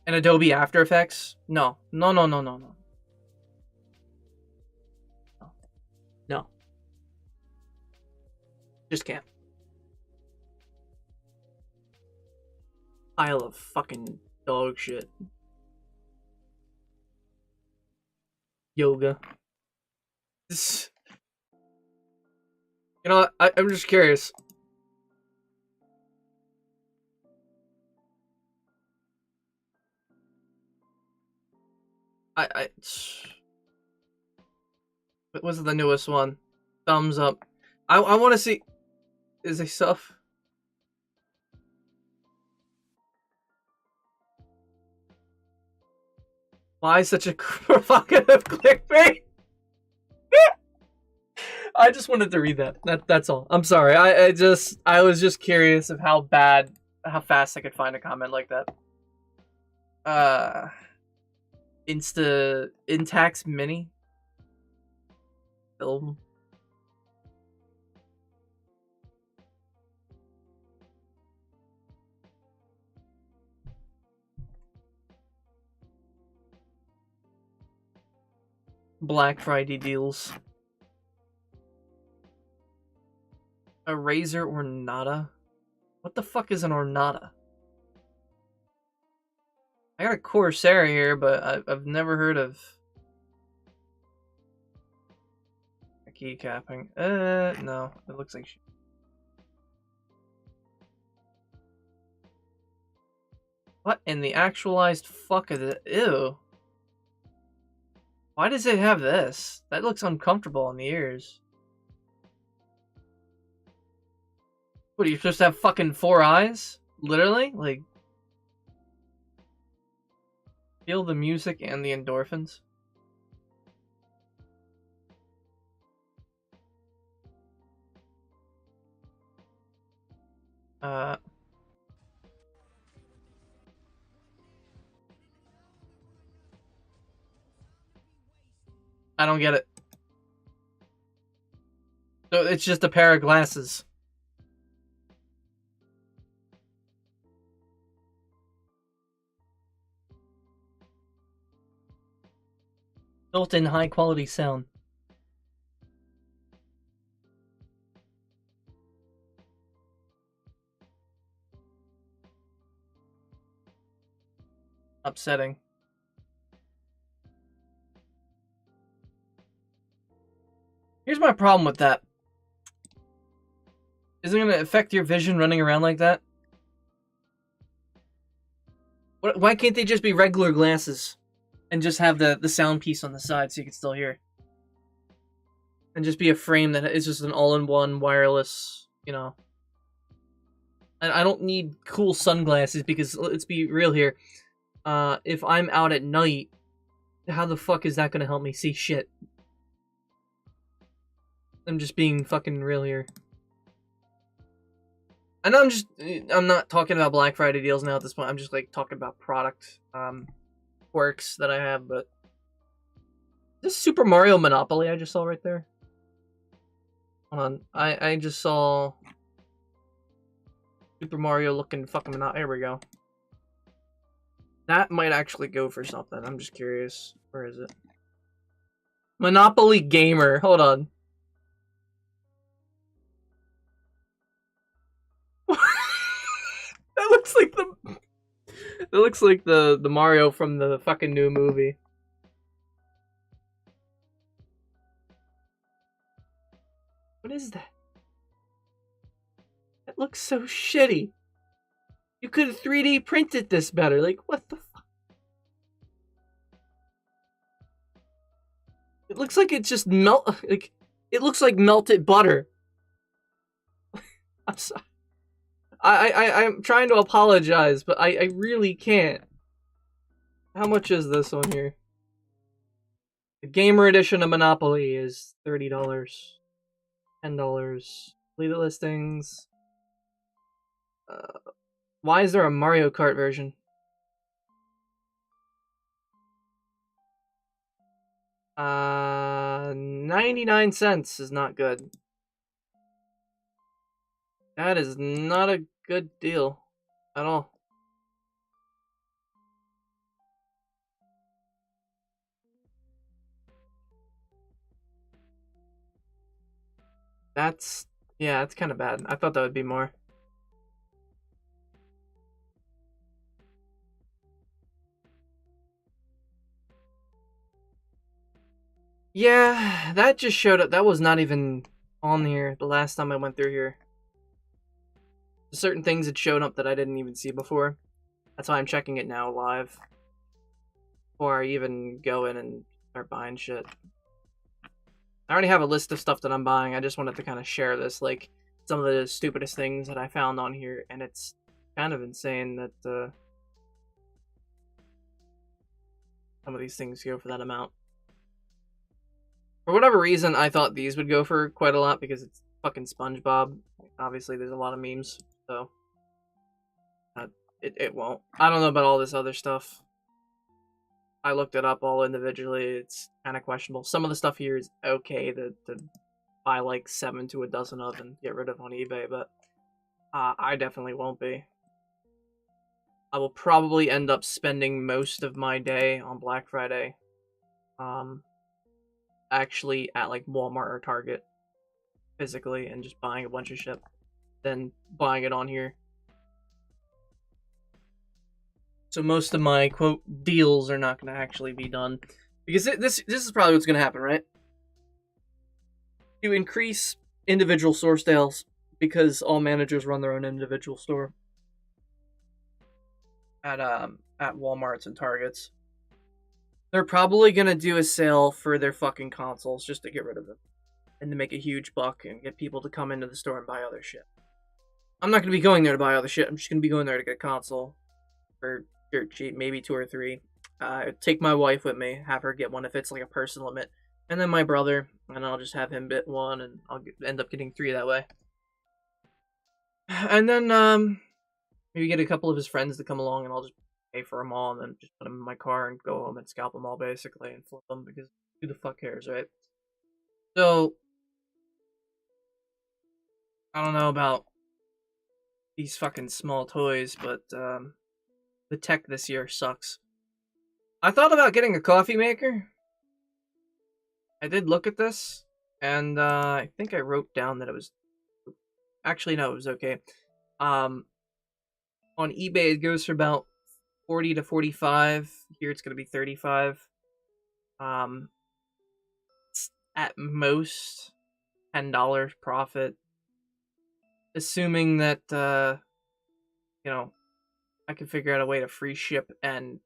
And Adobe After Effects? No. No. Just can't. Pile of fucking dog shit. Yoga. This... You know what? I'm just curious. What was the newest one? Thumbs up. I want to see... Is it stuff? Why such a provocative clickbait? I just wanted to read that. That's all. I'm sorry. I was just curious of how fast I could find a comment like that. Intax Mini. film. Black Friday deals. A Razer Ornata? What the fuck is an Ornata? I got a Corsair here, but I've never heard of a keycapping. No. It looks like what in the actualized fuck is it? Ew. Why does it have this? That looks uncomfortable on the ears. What, are you supposed to have fucking 4 eyes? Literally? Like, feel the music and the endorphins? I don't get it. So it's just a pair of glasses. Built-in high-quality sound. Upsetting. Here's my problem with that. Is it going to affect your vision running around like that? Why can't they just be regular glasses? And just have the sound piece on the side so you can still hear? And just be a frame that is just an all-in-one wireless, you know. And I don't need cool sunglasses because, let's be real here. If I'm out at night, how the fuck is that going to help me see shit? I'm just being fucking real here. I know I'm not talking about Black Friday deals now at this point. I'm just like talking about product quirks that I have, but this Super Mario Monopoly I just saw right there. Hold on. I just saw Super Mario looking fucking Monopoly. There we go. That might actually go for something. I'm just curious. Where is it? Monopoly Gamer. Hold on. That looks like the Mario from the fucking new movie. What is that? That looks so shitty. You could have 3D printed this better. Like, what the fuck? It looks like it just like, it looks like melted butter. I'm sorry. I'm trying to apologize, but I really can't. How much is this on here? The Gamer Edition of Monopoly is $30. $10. Leave the listings. Why is there a Mario Kart version? 99 cents is not good. That is not a good deal at all. Yeah, that's kind of bad. I thought that would be more. Yeah, that just showed up. That was not even on here the last time I went through here. Certain things had shown up that I didn't even see before. That's why I'm checking it now live. Before I even go in and start buying shit. I already have a list of stuff that I'm buying. I just wanted to kind of share this, like, some of the stupidest things that I found on here. And it's kind of insane that some of these things go for that amount. For whatever reason, I thought these would go for quite a lot because it's fucking SpongeBob. Obviously, there's a lot of memes, so it won't. I don't know about all this other stuff. I looked it up all individually. It's kind of questionable. Some of the stuff here is okay to buy like 7 to a dozen of and get rid of on eBay, but I definitely won't be. I will probably end up spending most of my day on Black Friday, actually at like Walmart or Target, physically, and just buying a bunch of shit, then buying it on here. So most of my quote deals are not going to actually be done, because this is probably what's going to happen, right? To increase individual store sales, because all managers run their own individual store at Walmarts and Targets. They're probably gonna do a sale for their fucking consoles just to get rid of them and to make a huge buck and get people to come into the store and buy other shit. I'm not gonna be going there to buy other shit. I'm just gonna be going there to get a console for dirt cheap, maybe 2 or 3. Take my wife with me, have her get one if it's like a person limit, and then my brother, and I'll just have him bit one, and I'll end up getting 3 that way. And then maybe get a couple of his friends to come along, and I'll just pay for them all, and then just put them in my car and go home and scalp them all, basically, and flip them, because who the fuck cares, right? So, I don't know about these fucking small toys, but the tech this year sucks. I thought about getting a coffee maker. I did look at this, and I think I wrote down that it was... Actually, no, it was okay. On eBay, it goes for about 40 to 45. Here, it's going to be 35. It's at most $10 profit. Assuming that, you know, I can figure out a way to free ship and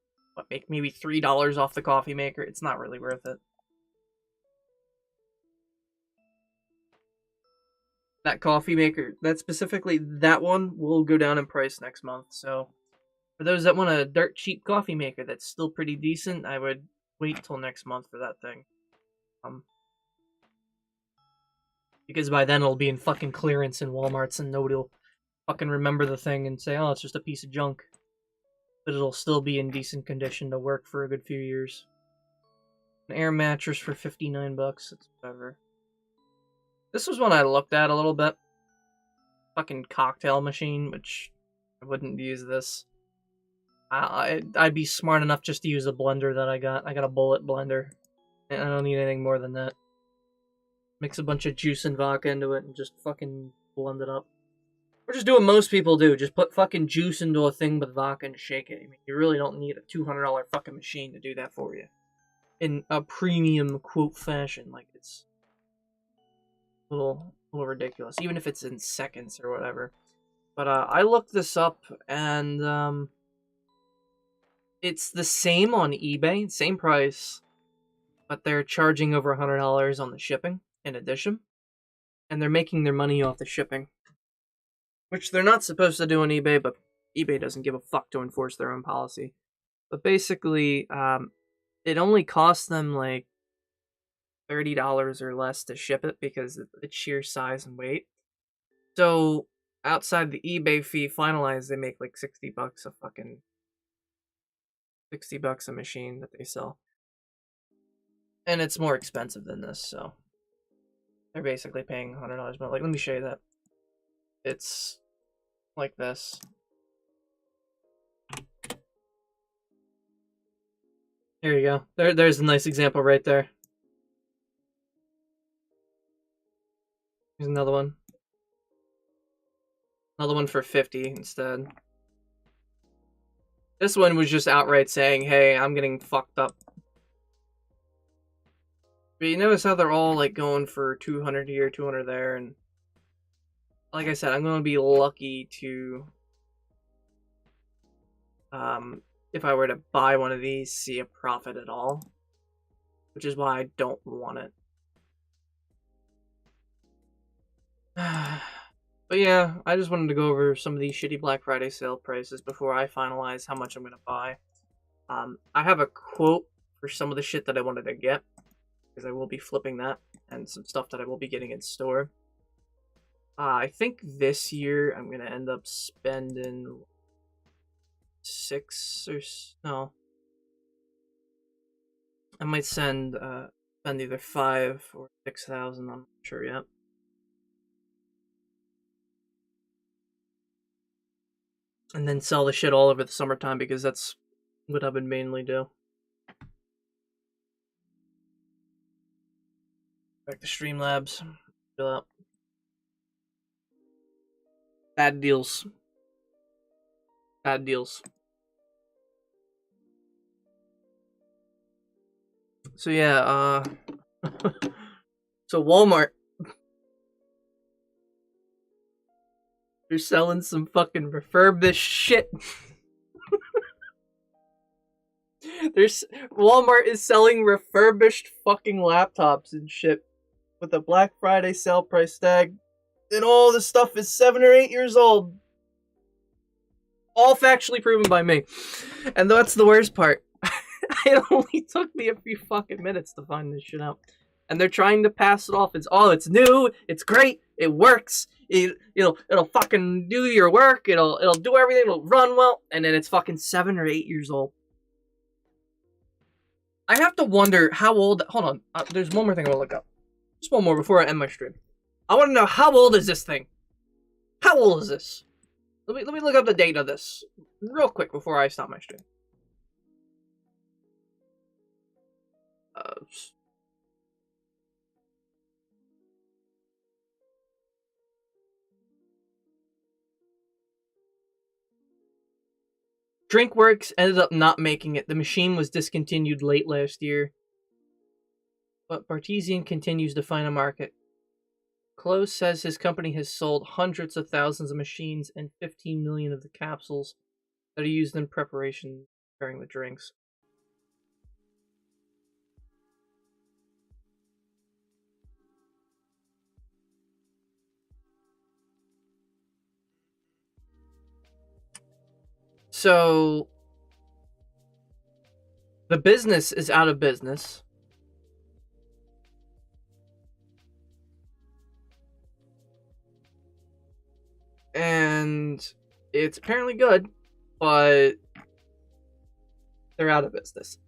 make maybe $3 off the coffee maker. It's not really worth it. That coffee maker, that one will go down in price next month. So for those that want a dirt cheap coffee maker that's still pretty decent, I would wait till next month for that thing. Because by then it'll be in fucking clearance in Walmarts and nobody will fucking remember the thing and say, oh, it's just a piece of junk. But it'll still be in decent condition to work for a good few years. An air mattress for $59, it's whatever. This was one I looked at a little bit. Fucking cocktail machine, which I wouldn't use this. I'd be smart enough just to use a blender that I got. I got a bullet blender. And I don't need anything more than that. Mix a bunch of juice and vodka into it and just fucking blend it up. Or just do what most people do. Just put fucking juice into a thing with vodka and shake it. I mean, you really don't need a $200 fucking machine to do that for you. In a premium quote fashion. Like, it's a little ridiculous. Even if it's in seconds or whatever. But I looked this up and it's the same on eBay. Same price. But they're charging over $100 on the shipping in addition. And they're making their money off the shipping. Which they're not supposed to do on eBay, but eBay doesn't give a fuck to enforce their own policy. But basically, it only costs them like $30 or less to ship it because of its sheer size and weight. So, outside the eBay fee finalized, they make like $60 a fucking... $60 a machine that they sell. And it's more expensive than this, so... They're basically paying $100 more. Like, let me show you that. It's like this. There you go. There's a nice example right there. Here's another one. Another one for $50 instead. This one was just outright saying, hey, I'm getting fucked up. But you notice how they're all like going for 200 here, 200 there, and like I said, I'm going to be lucky to, if I were to buy one of these, see a profit at all. Which is why I don't want it. But yeah, I just wanted to go over some of these shitty Black Friday sale prices before I finalize how much I'm going to buy. I have a quote for some of the shit that I wanted to get. Because I will be flipping that, and some stuff that I will be getting in store. I think this year I'm going to end up spending I might spend either 5 or 6,000. I'm not sure yet. And then sell the shit all over the summertime because that's what I would mainly do. Back to Streamlabs. Fill out. Bad deals. Bad deals. So yeah, so Walmart, they're selling some fucking refurbished shit. Walmart is selling refurbished fucking laptops and shit with a Black Friday sale price tag, and all the stuff is 7 or 8 years old. All factually proven by me. And that's the worst part. It only took me a few fucking minutes to find this shit out. And they're trying to pass it off as, oh, it's new, it's great, it works, it'll fucking do your work, it'll do everything, it'll run well, and then it's fucking 7 or 8 years old. I have to wonder how old, hold on, there's one more thing I want to look up. Just one more before I end my stream. I want to know, how old is this thing? How old is this? Let me look up the date of this real quick before I stop my stream. DrinkWorks ended up not making it. The machine was discontinued late last year. But Bartesian continues to find a market. Close says his company has sold hundreds of thousands of machines and 15 million of the capsules that are used in preparation during the drinks. So, the business is out of business. And it's apparently good, but they're out of business.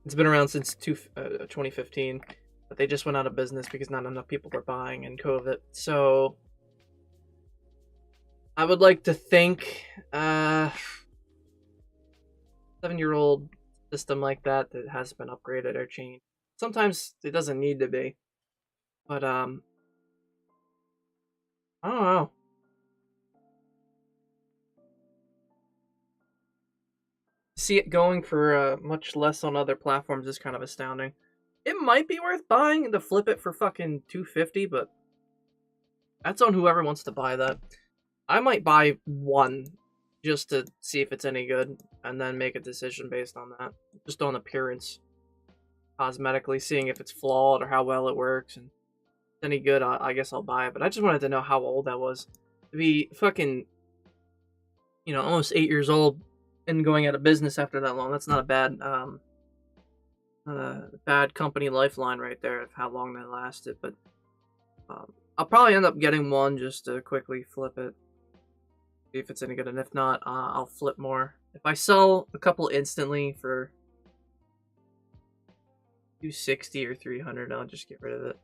It's been around since 2015. But they just went out of business because not enough people were buying in COVID. So I would like to think 7-year-old system like that hasn't been upgraded or changed. Sometimes it doesn't need to be. But I don't know. See it going for much less on other platforms is kind of astounding. It might be worth buying to flip it for fucking $250, but that's on whoever wants to buy that. I might buy one just to see if it's any good, and then make a decision based on that. Just on appearance. Cosmetically, seeing if it's flawed or how well it works, and if it's any good, I guess I'll buy it. But I just wanted to know how old that was. To be fucking, almost 8 years old and going out of business after that long, that's not a bad, bad company lifeline right there of how long that lasted. But I'll probably end up getting one just to quickly flip it, see if it's any good, and if not, I'll flip more. If I sell a couple instantly for $260 or $300, I'll just get rid of it.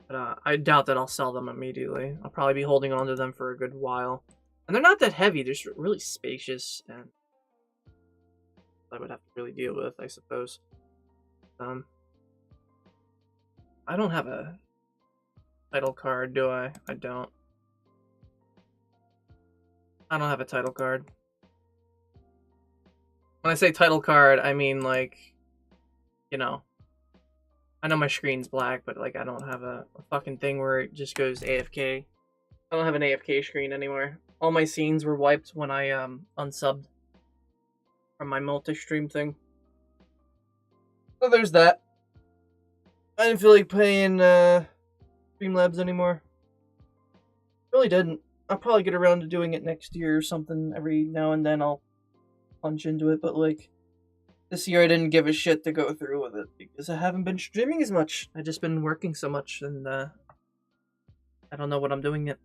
But I doubt that I'll sell them immediately. I'll probably be holding on to them for a good while. And they're not that heavy, they're just really spacious, and I would have to really deal with, I suppose. I don't have a title card, do I? I don't. I don't have a title card. When I say title card, I mean, like, I know my screen's black, but, like, I don't have a fucking thing where it just goes AFK. I don't have an AFK screen anymore. All my scenes were wiped when I, unsubbed from my multi-stream thing. So there's that. I didn't feel like playing, Streamlabs anymore. Really didn't. I'll probably get around to doing it next year or something. Every now and then I'll punch into it, but, like, this year I didn't give a shit to go through with it because I haven't been streaming as much. I've just been working so much, and I don't know what I'm doing yet.